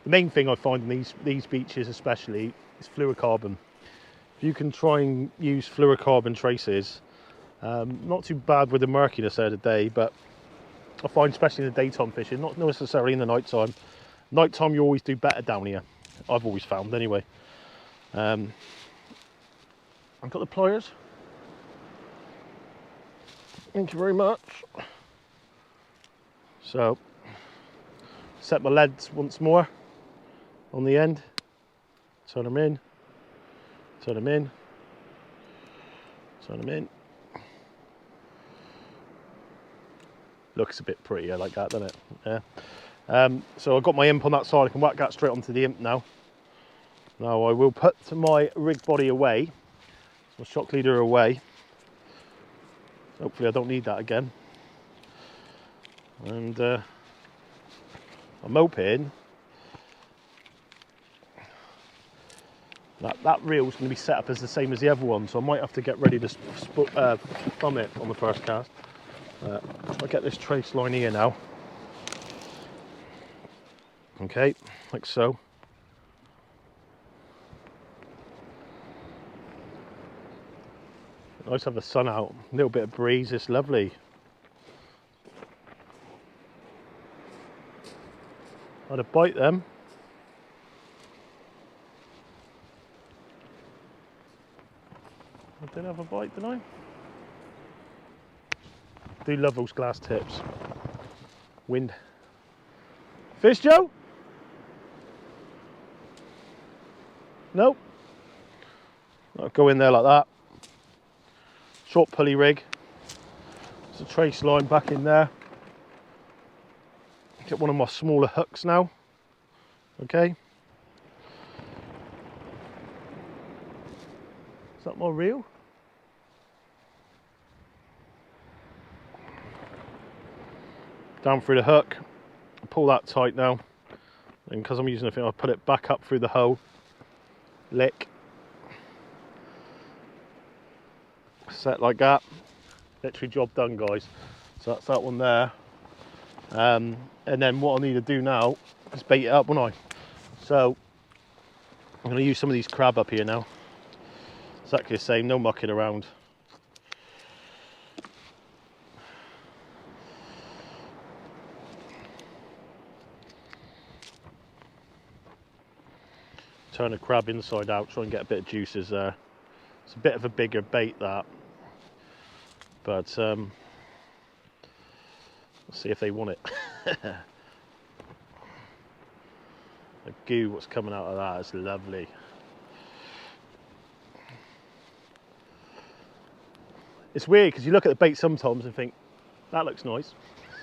The main thing I find in these beaches especially is fluorocarbon. If you can try and use fluorocarbon traces, not too bad with the murkiness there today, but I find especially in the daytime fishing, not necessarily in the night time. Nighttime you always do better down here. I've always found anyway. I've got the pliers. Thank you very much. So, set my leads once more on the end. Turn them in. Turn them in. Turn them in. Looks a bit prettier like that, doesn't it? Yeah. So I've got my imp on that side. I can whack that straight onto the imp now. Now I will put my rig body away, my shock leader away. Hopefully I don't need that again. And I'm hoping that reel is going to be set up as the same as the other one, so I might have to get ready to thumb it on the first cast. I'll get this trace line here now. Okay, like so. Nice to have the sun out, a little bit of breeze, it's lovely. Had a bite them. Didn't have a bite, did I? Do love those glass tips. Wind. Fish, Joe? Nope. I'll go in there like that. Short pulley rig. There's a trace line back in there. Get one of my smaller hooks now. Okay. Is that my reel? Down through the hook. Pull that tight now. And because I'm using a thing, I'll put it back up through the hole. Lick. Set like that. Literally job done, guys. So that's that one there. And then what I need to do now is bait it up, won't I? So I'm going to use some of these crab up here now. Exactly the same, no mucking around. Turn the crab inside out, try and get a bit of juices there. It's a bit of a bigger bait, that, but let's see if they want it. The goo, what's coming out of that is lovely. It's weird because you look at the bait sometimes and think, that looks nice.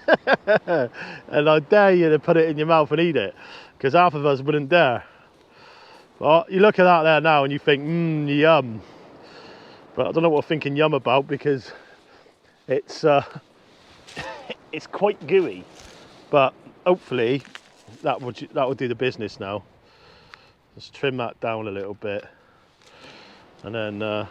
And I dare you to put it in your mouth and eat it, because half of us wouldn't dare. But you look at that there now and you think, yum. But I don't know what I'm thinking yum about, because it's it's quite gooey. But hopefully that will do the business now. Just trim that down a little bit, and then yeah,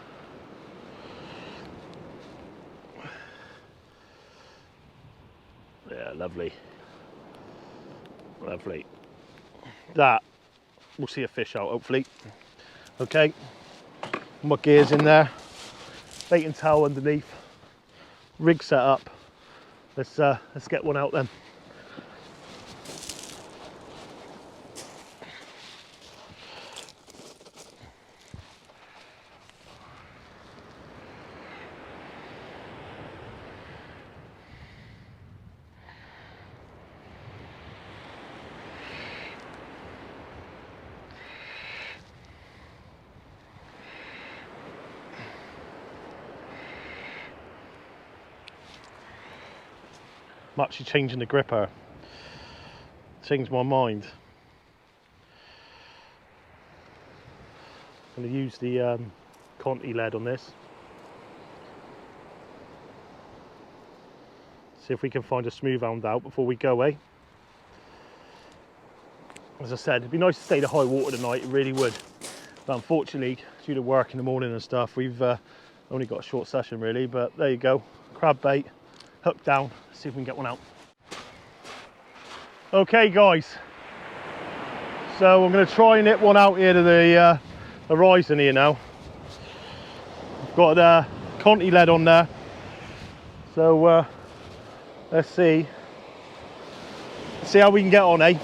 lovely, lovely. That we'll see a fish out hopefully. Okay, my gear's in there, bait and towel underneath, rig set up. Let's get one out then. I'm actually changing the gripper. Changed my mind. I'm going to use the Conti lead on this. See if we can find a smoothound out before we go, eh? As I said, it'd be nice to stay to high water tonight, it really would. But unfortunately, due to work in the morning and stuff, we've only got a short session really, but there you go. Crab bait, hook down, see if we can get one out. Okay guys, so I'm going to try and hit one out here to the horizon here now. I've got a Conti lead on there, so let's see how we can get on, eh?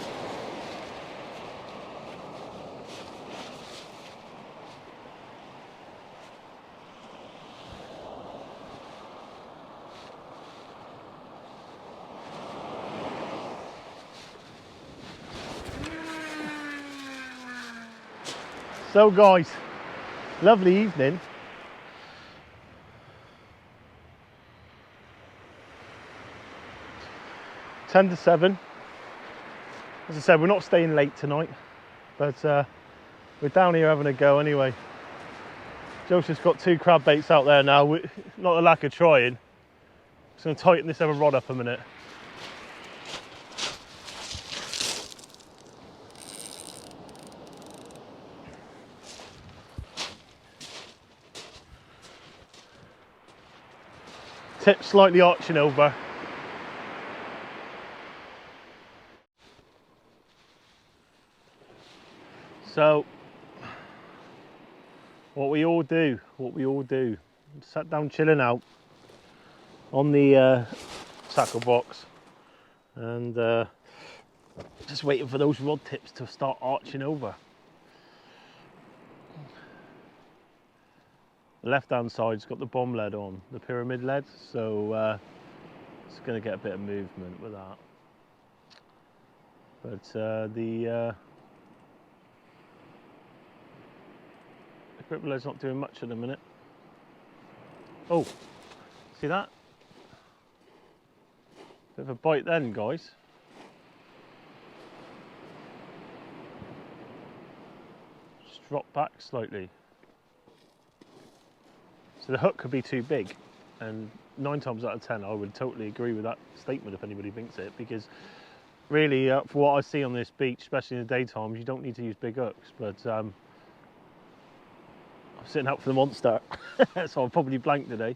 So guys, lovely evening. Ten to 7. As I said, we're not staying late tonight, but we're down here having a go anyway. Joseph's got 2 crab baits out there now, not a lack of trying. Just going to tighten this other rod up a minute. Tip slightly arching over. So what we all do, sat down chilling out on the tackle box and just waiting for those rod tips to start arching over. The left-hand side's got the bomb lead on, the pyramid lead, so it's going to get a bit of movement with that. But the grip lead's not doing much at the minute. Oh, see that? Bit of a bite then, guys. Just drop back slightly. So the hook could be too big, and 9 times out of 10 I would totally agree with that statement if anybody thinks it, because really for what I see on this beach, especially in the daytime, you don't need to use big hooks. But I'm sitting out for the monster, so I'll probably blank today.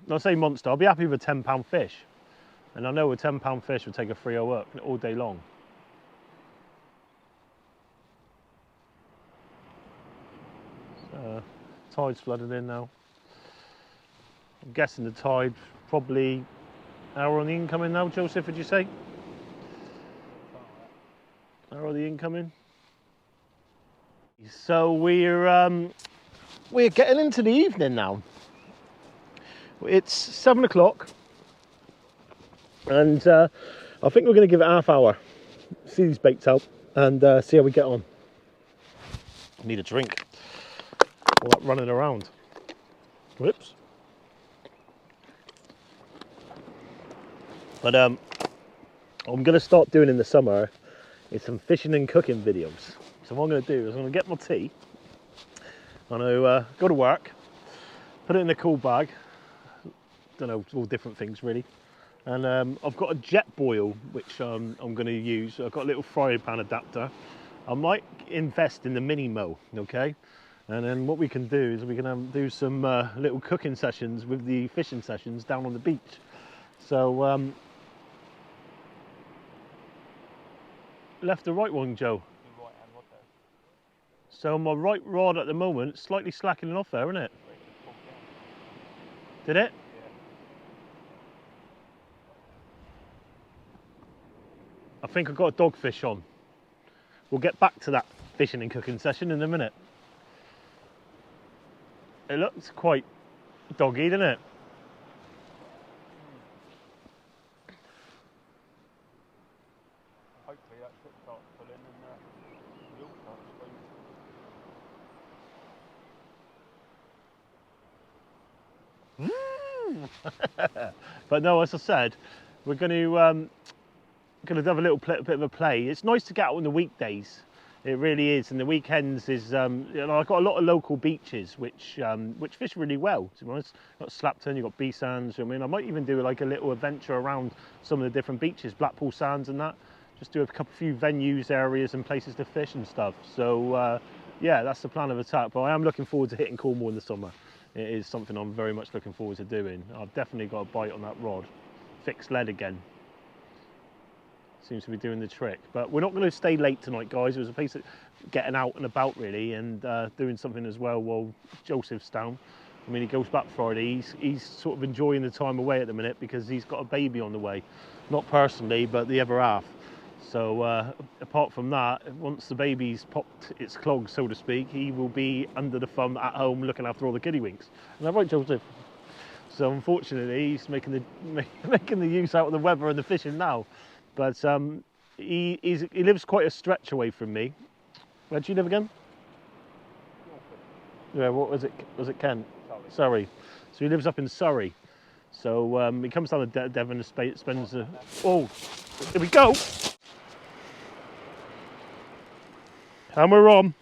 When I say monster, I'll be happy with a £10 fish, and I know a £10 fish would take a 3/0 hook all day long. Tide's flooded in now. I'm guessing the tide probably hour on the incoming now. Joseph, would you say? Hour on the incoming. So we're getting into the evening now. It's 7 o'clock, and I think we're going to give it half hour, see these baits out, and see how we get on. I need a drink. All that running around. Whoops. But I'm going to start doing in the summer is some fishing and cooking videos. So what I'm going to do is I'm going to get my tea. I'm going to go to work, put it in a cool bag. Don't know, all different things really. And I've got a jet boil which I'm going to use. I've got a little frying pan adapter. I might invest in the mini mo, okay? And then what we can do is we can do some little cooking sessions with the fishing sessions down on the beach. So left or right one, Joe? The right hand rod there. So my right rod at the moment slightly slackening off there, isn't it? Did it? Yeah. I think I've got a dogfish on. We'll get back to that fishing and cooking session in a minute. It looks quite doggy, doesn't it? Hopefully that should start pulling and you'll start screaming. But no, as I said, we're going to have a little bit of a play. It's nice to get out on the weekdays. It really is, and the weekends is. You know, I've got a lot of local beaches which fish really well. To be honest, you've got Slapton, you've got B Sands. I mean, I might even do like a little adventure around some of the different beaches, Blackpool Sands and that. Just do a few venues, areas, and places to fish and stuff. So yeah, that's the plan of attack. But I am looking forward to hitting Cornwall in the summer. It is something I'm very much looking forward to doing. I've definitely got a bite on that rod. Fixed lead again. Seems to be doing the trick. But we're not going to stay late tonight, guys. It was a place of getting out and about really, and doing something as well while Joseph's down. I mean, he goes back Friday. He's sort of enjoying the time away at the minute because he's got a baby on the way. Not personally, but the other half. So apart from that, once the baby's popped its clogs, so to speak, he will be under the thumb at home looking after all the kiddywinks. Is that right, Joseph? So unfortunately, he's making the use out of the weather and the fishing now. But he lives quite a stretch away from me. Where do you live again? Yeah, what was it? Was it Kent? Surrey. So he lives up in Surrey. So he comes down to Devon and spends. Oh, here we go. And we're on.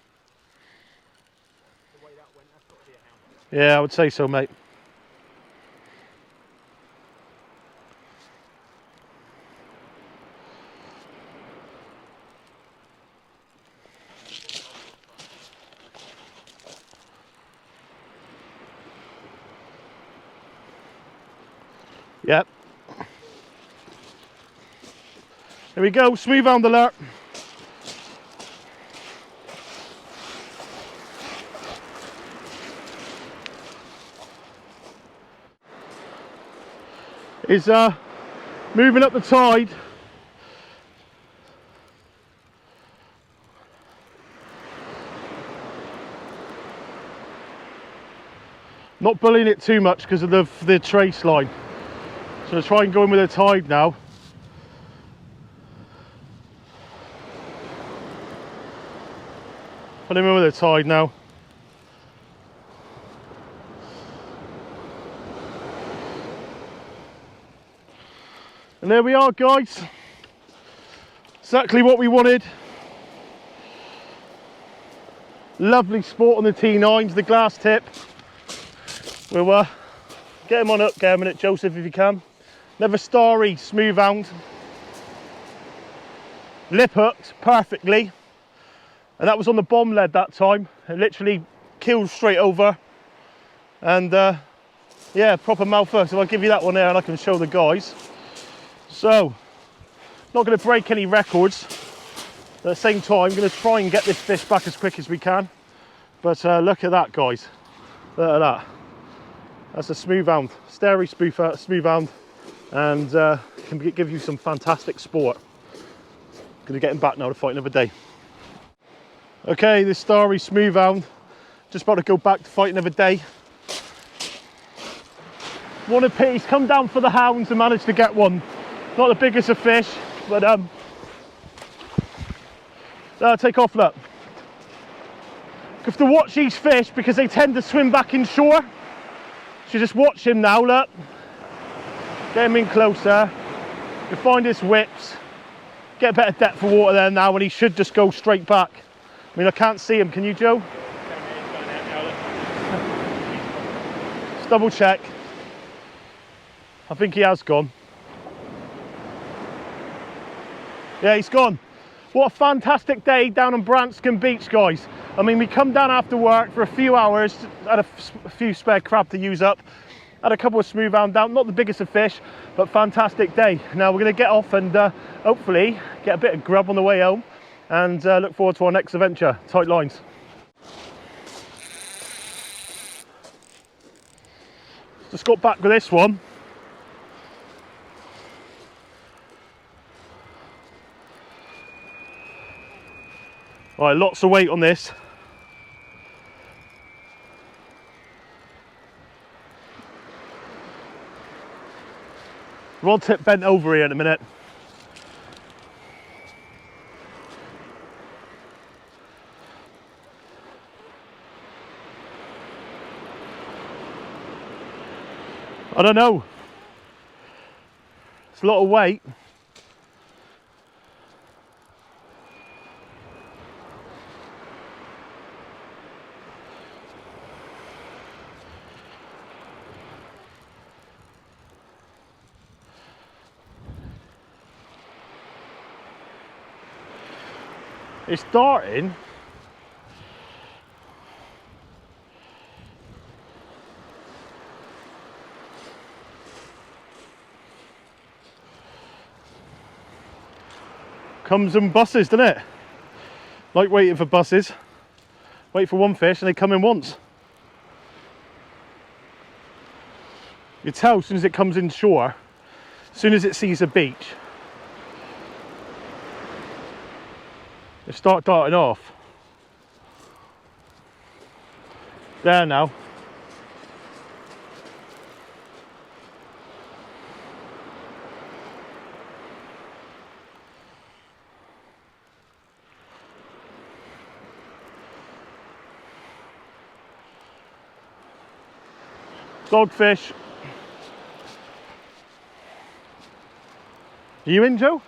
The way that went, that's got to be a hound. Yeah, I would say so, mate. Yep. Here we go, smoothound alert. Is moving up the tide. Not bullying it too much because of the trace line. So I'll try and go in with a tide now. Put him in with a tide now. And there we are, guys. Exactly what we wanted. Lovely sport on the T9s, the glass tip. We'll get him on up, get him in it, Joseph, if you can. Another starry smoothound. Lip hooked perfectly. And that was on the bomb lead that time. It literally killed straight over. And yeah, proper mouth hook. So I'll give you that one there and I can show the guys. So, not going to break any records. At the same time, I'm going to try and get this fish back as quick as we can. But look at that, guys. Look at that. That's a smoothound, starry smoothound, and can give you some fantastic sport. Going to get him back now to fight another day. Okay, this starry smoothound, just about to go back to fight another day. He's come down for the hounds and managed to get one. Not the biggest of fish, but take off, look. You have to watch these fish because they tend to swim back inshore. So just watch him now, look. Get him in closer. You find his whips. Get a better depth of water there now and he should just go straight back. I mean, I can't see him, can you, Joe? Just double check. I think he has gone. Yeah, he's gone. What a fantastic day down on Branscombe beach, guys. I mean, we come down after work for a few hours, had a few spare crab to use up, had a couple of smoothound down, not the biggest of fish, but fantastic day. Now we're going to get off and hopefully get a bit of grub on the way home and look forward to our next adventure. Tight lines. Just got back with this one. Right, lots of weight on this. Rod tip bent over here in a minute. I don't know. It's a lot of weight. It's starting. Comes and buses, doesn't it? Like waiting for buses. Wait for one fish and they come in once. You tell as soon as it comes inshore, as soon as it sees a beach, they start darting off. There now. Dogfish. Are you in, Joe?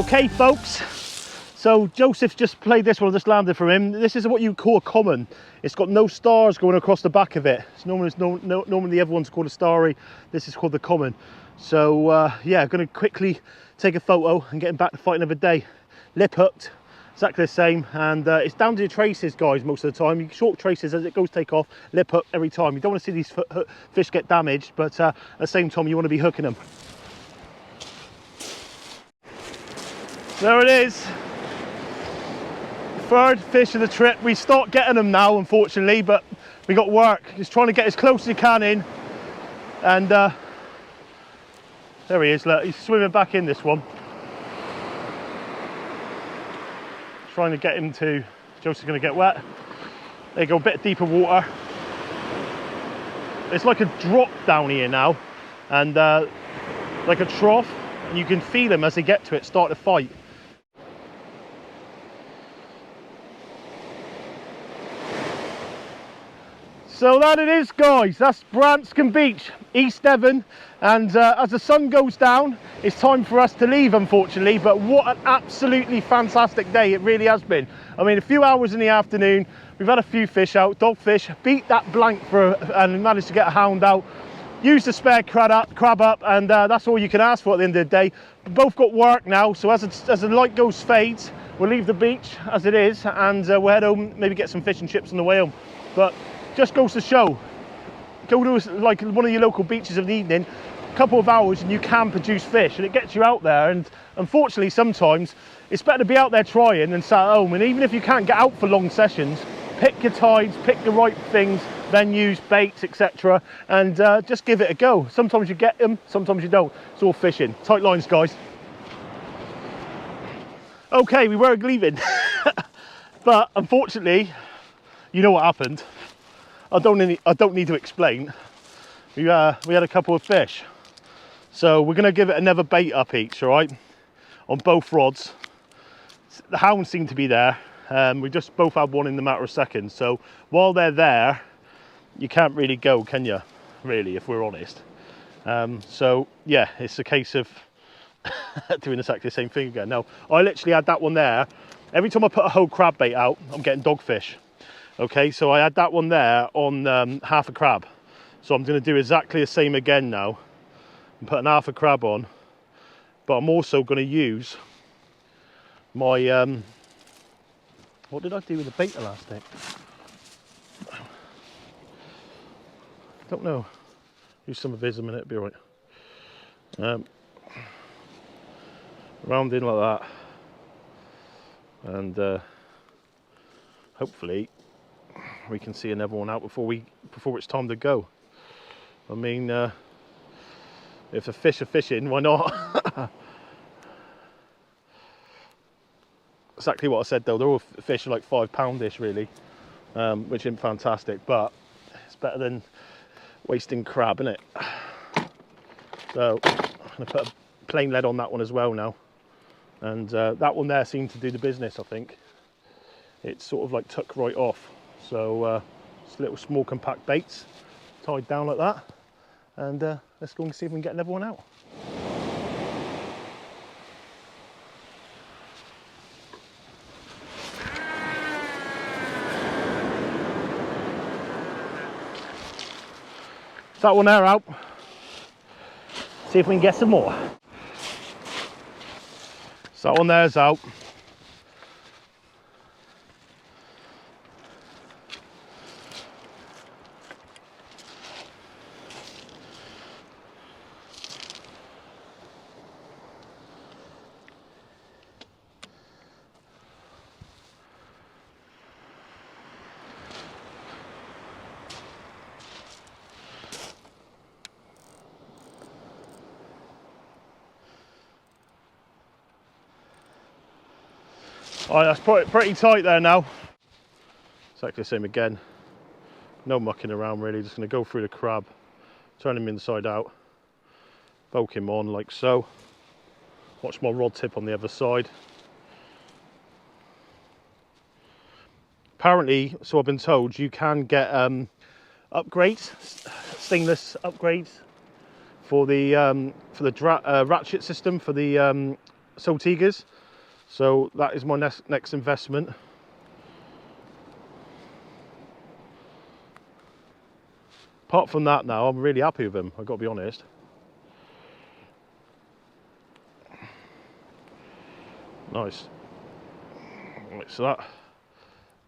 Okay folks, so Joseph's just played this one, I just landed from him. This is what you call a common. It's got no stars going across the back of it. It's normally the other one's called a starry. This is called the common. So yeah, I'm going to quickly take a photo and get him back to fight another day. Lip hooked, exactly the same, and it's down to the traces, guys, most of the time. You short traces as it goes take off, lip hook every time. You don't want to see these fish get damaged, but at the same time you want to be hooking them. There it is. Third fish of the trip. We start getting them now, unfortunately, but we got work. Just trying to get as close as you can in. And there he is, look, he's swimming back in this one. Trying to get him to, Joseph's gonna get wet. There you go, a bit deeper water. It's like a drop down here now, and like a trough, and you can feel them as they get to it, start to fight. So that it is, guys, that's Branscombe Beach, East Devon, and as the sun goes down, it's time for us to leave, unfortunately, but what an absolutely fantastic day it really has been. I mean, a few hours in the afternoon, we've had a few fish out, dogfish, beat that blank and managed to get a hound out, used the spare crab up, and that's all you can ask for at the end of the day. We've both got work now, so as the light goes fades, we'll leave the beach as it is, and we'll head home, maybe get some fish and chips on the way home. But just goes to show, go to like one of your local beaches of the evening, a couple of hours, and you can produce fish, and it gets you out there. And unfortunately, sometimes it's better to be out there trying than sat at home. And even if you can't get out for long sessions, pick your tides, pick the right things, venues, baits, etc., and just give it a go. Sometimes you get them, sometimes you don't. It's all fishing. Tight lines, guys. Okay, we were leaving, but unfortunately, you know what happened. I don't need to explain. We had a couple of fish, so we're going to give it another bait up each, all right, on both rods. The hounds seem to be there. We just both had one in the matter of seconds, so while they're there, you can't really go, can you, really, if we're honest. So yeah, it's a case of doing exactly the same thing again. Now, I literally had that one there. Every time I put a whole crab bait out, I'm getting dogfish. Okay, so I had that one there on half a crab. So I'm going to do exactly the same again now. I'm putting half a crab on, but I'm also going to use my, what did I do with the bait the last day? Don't know. Use some of his a minute, it'll be all right. Round in like that. And hopefully we can see another one out before it's time to go. I mean, if the fish are fishing, why not? Exactly what I said though, they're all fish like 5 poundish really, which isn't fantastic, but it's better than wasting crab, isn't it? So I'm going to put a plain lead on that one as well now, and that one there seemed to do the business. I think it's sort of like tucked right off. So just little small compact baits tied down like that, and let's go and see if we can get another one out. That one there out. See if we can get some more. So that one there's out. All right, that's pretty tight there now. Exactly the same again. No mucking around really, just gonna go through the crab, turn him inside out, poke him on like so. Watch my rod tip on the other side. Apparently, so I've been told, you can get upgrades, stainless upgrades for the ratchet system for the Saltigers. So that is my next investment. Apart from that now, I'm really happy with him, I've got to be honest. Nice. Right, so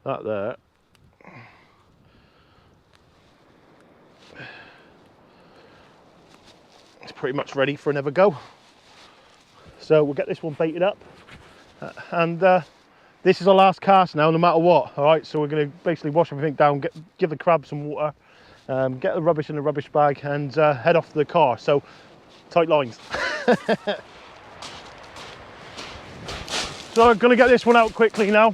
that there. It's pretty much ready for another go. So we'll get this one baited up. And this is our last cast now, no matter what. All right, so we're going to basically wash everything down, give the crab some water, get the rubbish in the rubbish bag, and head off to the car. So tight lines. So I'm going to get this one out quickly now.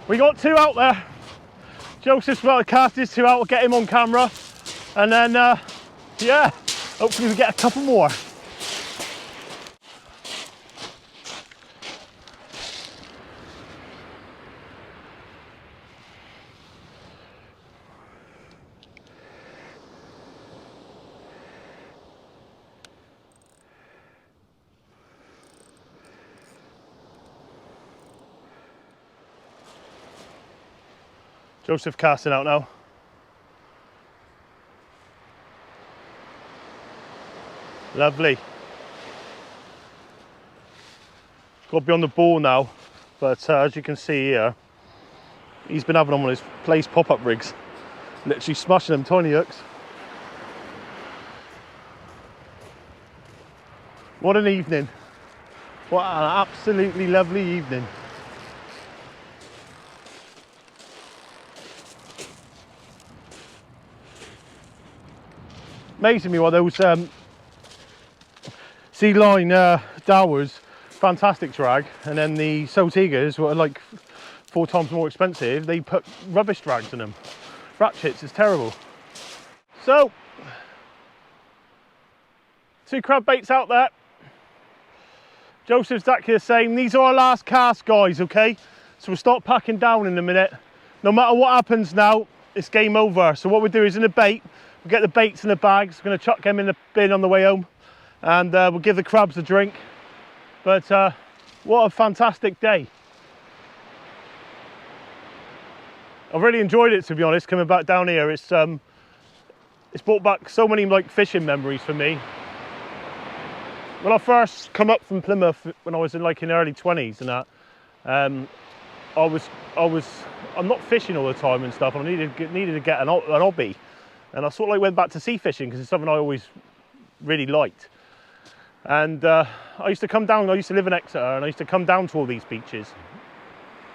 We got 2 out there. Joseph's about to cast his 2 out, we'll get him on camera. And then, yeah, hopefully we get a couple more. Joseph casting out now. Lovely. Got to be on the ball now, but as you can see here, he's been having on one of his place pop-up rigs, literally smashing them tiny hooks. What an evening. What an absolutely lovely evening. Amazing me what those sea line dowers, fantastic drag, and then the Saltigas were like 4 times more expensive. They put rubbish drags in them. Ratchets, it's terrible. So, 2 crab baits out there. Joseph's exactly the same. These are our last cast, guys, okay? So we'll start packing down in a minute. No matter what happens now, it's game over. So what we'll do is in the bait, we'll get the baits in the bags. We're going to chuck them in the bin on the way home, and we'll give the crabs a drink. But what a fantastic day. I've really enjoyed it, to be honest, coming back down here. It's brought back so many like fishing memories for me. When I first come up from Plymouth, when I was in like in early 20s and that, I'm not fishing all the time and stuff. I needed to get an hobby, and I sort of like went back to sea fishing because it's something I always really liked. And I used to come down. I used to live in Exeter, and I used to come down to all these beaches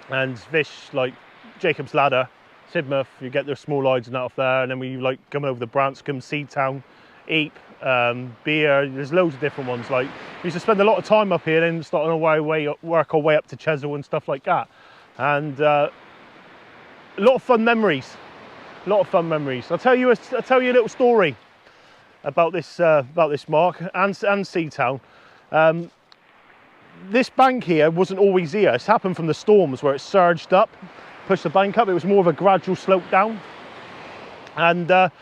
and fish like Jacob's Ladder, Sidmouth. You get the small lides and that off there, and then we like coming over the Branscombe, Seatown, Eep, Beer. There's loads of different ones. Like we used to spend a lot of time up here, and starting work our way up to Chesil and stuff like that. And a lot of fun memories. A lot of fun memories. I'll tell you a little story about this mark and Seatown. This bank here wasn't always here. It's happened from the storms where it surged up, pushed the bank up. It was more of a gradual slope down. And a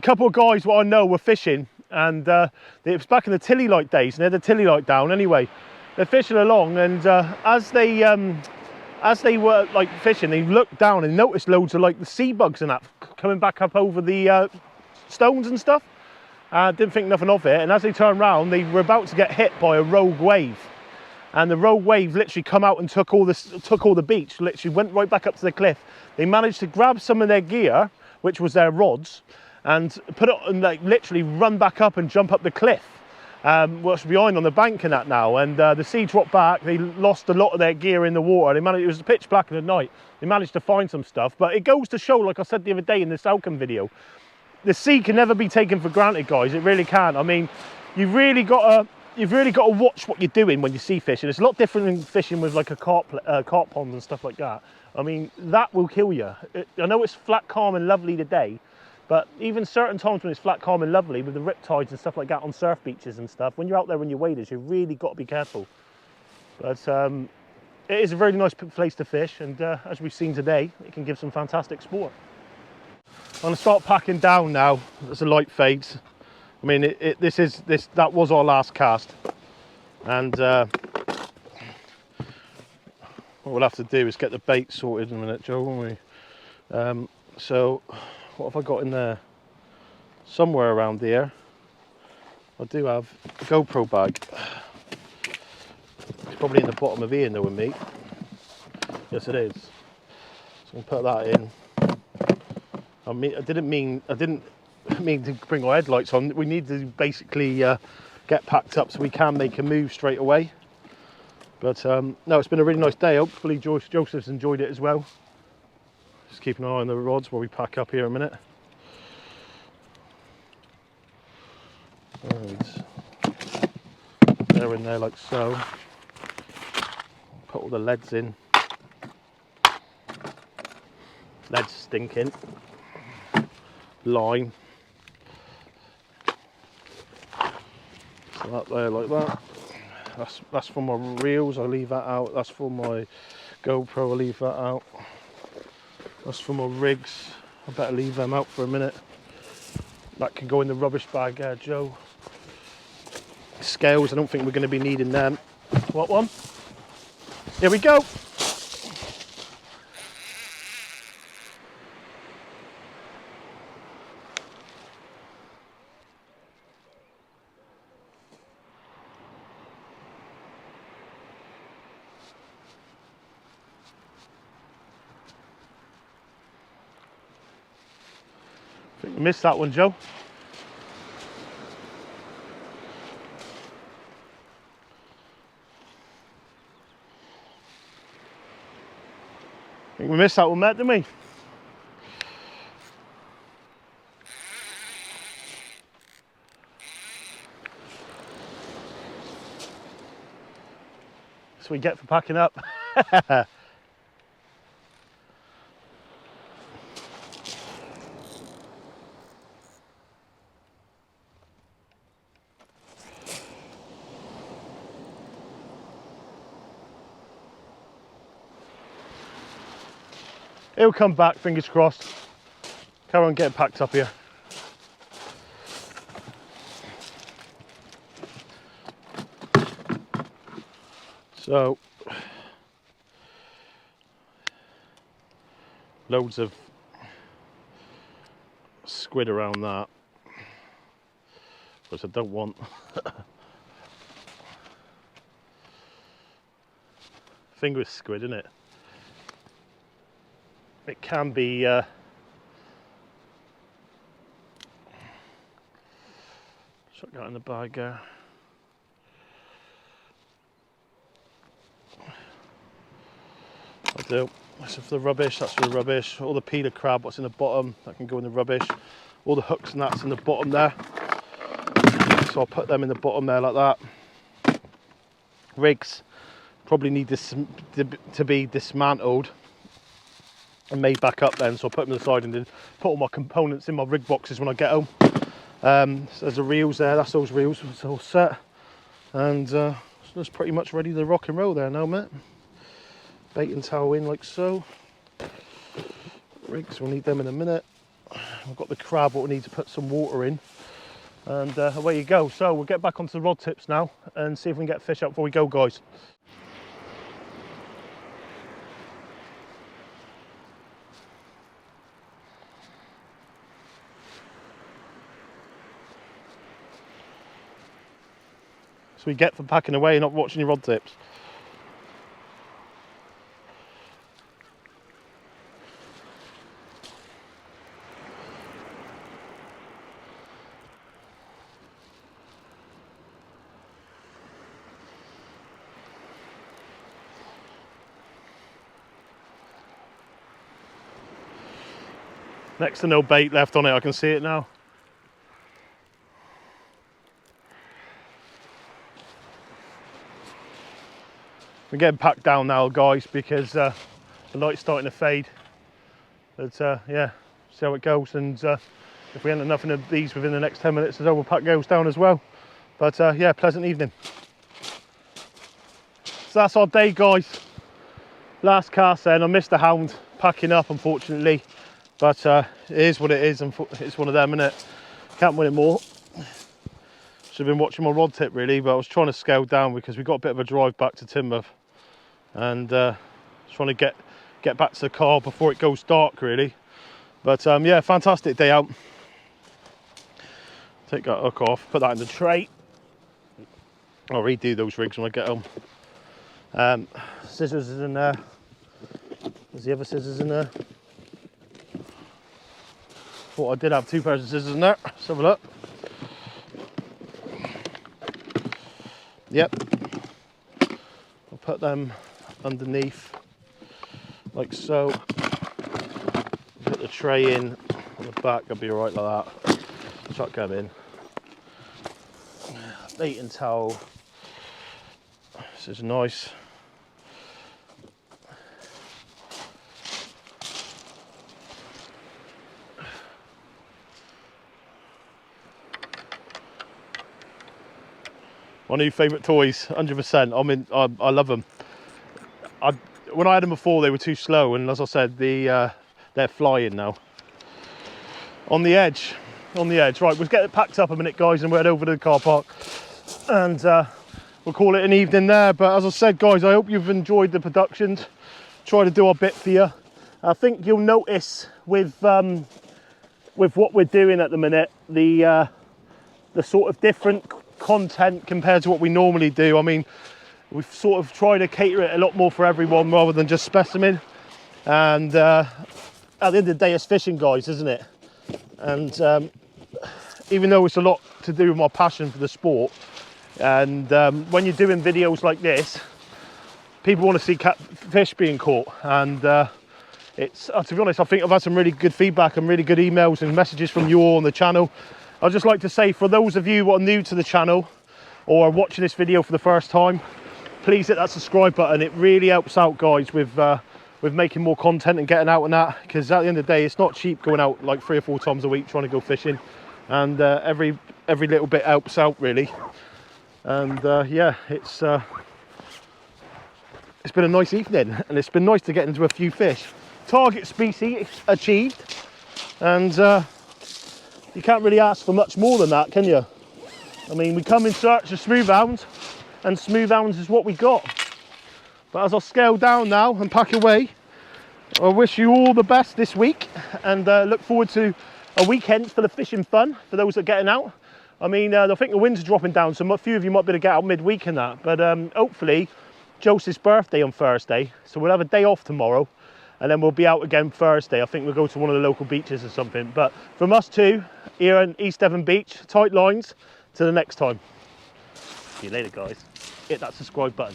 couple of guys what I know were fishing, and it was back in the Tilly Light days, and they had the Tilly Light down anyway. They're fishing along, and as they were like fishing, they looked down and noticed loads of like the sea bugs and that coming back up over the stones and stuff. Didn't think nothing of it, and as they turned round, they were about to get hit by a rogue wave, and the rogue wave literally come out and took all the beach. Literally went right back up to the cliff. They managed to grab some of their gear, which was their rods, and put it and like literally run back up and jump up the cliff. What's behind on the bank and that now, and the sea dropped back. They lost a lot of their gear in the water. It was pitch black in the night. They managed to find some stuff, but it goes to show, like I said the other day in this outcome video, the sea can never be taken for granted, guys. It really can't. I mean, you've really got to watch what you're doing when you sea fishing. It's a lot different than fishing with like a carp pond and stuff like that. I mean, that will kill you. I know it's flat, calm and lovely today, but even certain times when it's flat, calm and lovely with the riptides and stuff like that on surf beaches and stuff, when you're out there in your waders, you've really got to be careful. But it is a very nice place to fish, and as we've seen today, it can give some fantastic sport. I'm going to start packing down now as the light fades. I mean, that was our last cast, and what we'll have to do is get the bait sorted in a minute, Joe, won't we? So, what have I got in there? Somewhere around here, I do have a GoPro bag. It's probably in the bottom of here, knowing me. Yes, it is. So I'll put that in. I didn't mean to bring our headlights on. We need to basically get packed up so we can make a move straight away. But no, it's been a really nice day. Hopefully Joseph's enjoyed it as well. Just keep an eye on the rods while we pack up here a minute. Right. They're in there like so. Put all the leads in. Lead's stinking. Line. So that there like that. That's for my reels, I'll leave that out. That's for my GoPro, I'll leave that out. That's for my rigs, I better leave them out for a minute. That can go in the rubbish bag, Joe. Scales, I don't think we're going to be needing them. What one? Here we go. I think we missed that one, Joe. I think we missed that one, Matt, didn't we? That's what we get for packing up. He'll come back, fingers crossed. Carry on getting packed up here. So, loads of squid around that, which I don't want. Fingerless squid, isn't it? It can be chuck that in the bag there. I'll do. That's for the rubbish, that's for the rubbish. All the peeler crab, what's in the bottom, that can go in the rubbish. All the hooks and that's in the bottom there. So I'll put them in the bottom there like that. Rigs probably need this to be dismantled and made back up then, so I'll put them aside and then put all my components in my rig boxes when I get home. So there's the reels there, that's those reels, it's all set. And so that's pretty much ready to rock and roll there now, mate. Bait and towel in like so. Rigs, we'll need them in a minute. I've got the crab, what we need to put some water in. And away you go. So we'll get back onto the rod tips now and see if we can get fish up before we go, guys. We get for packing away and not watching your rod tips. Next to no bait left on it, I can see it now. We're getting packed down now, guys, because the The light's starting to fade. But yeah, see how it goes. And if we end up nothing of these within the next 10 minutes, the overpack goes down as well. But yeah, pleasant evening. So that's our day, guys. Last cast then. I missed the hound packing up, unfortunately. But it is what it is. It's one of them, innit? Can't win it more. Should have been watching my rod tip really, but I was trying to scale down because we got a bit of a drive back to Timber, and trying to get back to the car before it goes dark really. But yeah, fantastic day out. Take that hook off, put that in the tray. I'll redo those rigs when I get home. Scissors is in there. There's the other scissors in there. Thought I did have 2 pairs of scissors in there. Let's have a look. Yep, I'll put them underneath like so. Put the tray in on the back, I'll be alright like that. Chuck them in. Baiting towel. This is nice. My new favourite toys, 100%. I love them. When I had them before, they were too slow, and as I said, they're flying now. On the edge. Right, we'll get it packed up a minute, guys, and we'll head over to the car park, and we'll call it an evening there. But as I said, guys, I hope you've enjoyed the productions. Try to do our bit for you. I think you'll notice with what we're doing at the minute, the sort of different content compared to what we normally do. I mean, we've sort of tried to cater it a lot more for everyone rather than just specimen. And at the end of the day, it's fishing, guys, isn't it? And even though it's a lot to do with my passion for the sport, and when you're doing videos like this, people want to see fish being caught. And it's to be honest, I think I've had some really good feedback and really good emails and messages from you all on the channel. I'd just like to say, for those of you who are new to the channel or are watching this video for the first time, please hit that subscribe button. It really helps out, guys, with making more content and getting out on that, because at the end of the day, it's not cheap going out like 3 or 4 times a week trying to go fishing, and every little bit helps out really. And yeah, it's been a nice evening, and it's been nice to get into a few fish. Target species achieved, and you can't really ask for much more than that, can you? I mean, we come in search of smoothounds, and smoothounds is what we got. But as I scale down now and pack away, I wish you all the best this week, and look forward to a weekend full of fishing fun for those that are getting out. I mean, I think the winds are dropping down, so a few of you might be able to get out midweek and that. But hopefully, Joseph's birthday on Thursday, so we'll have a day off tomorrow, and then we'll be out again Thursday. I think we'll go to one of the local beaches or something. But from us two, here in East Devon Beach, tight lines, till the next time. See you later, guys. Hit that subscribe button.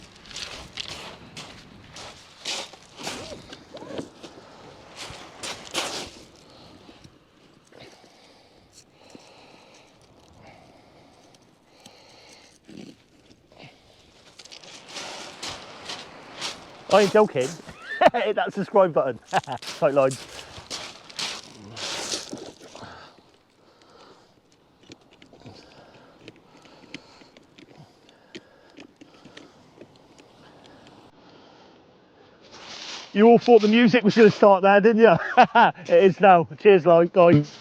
I ain't joking. Hit that subscribe button. Tight lines. You all thought the music was going to start there, didn't you? It is now. Cheers, guys.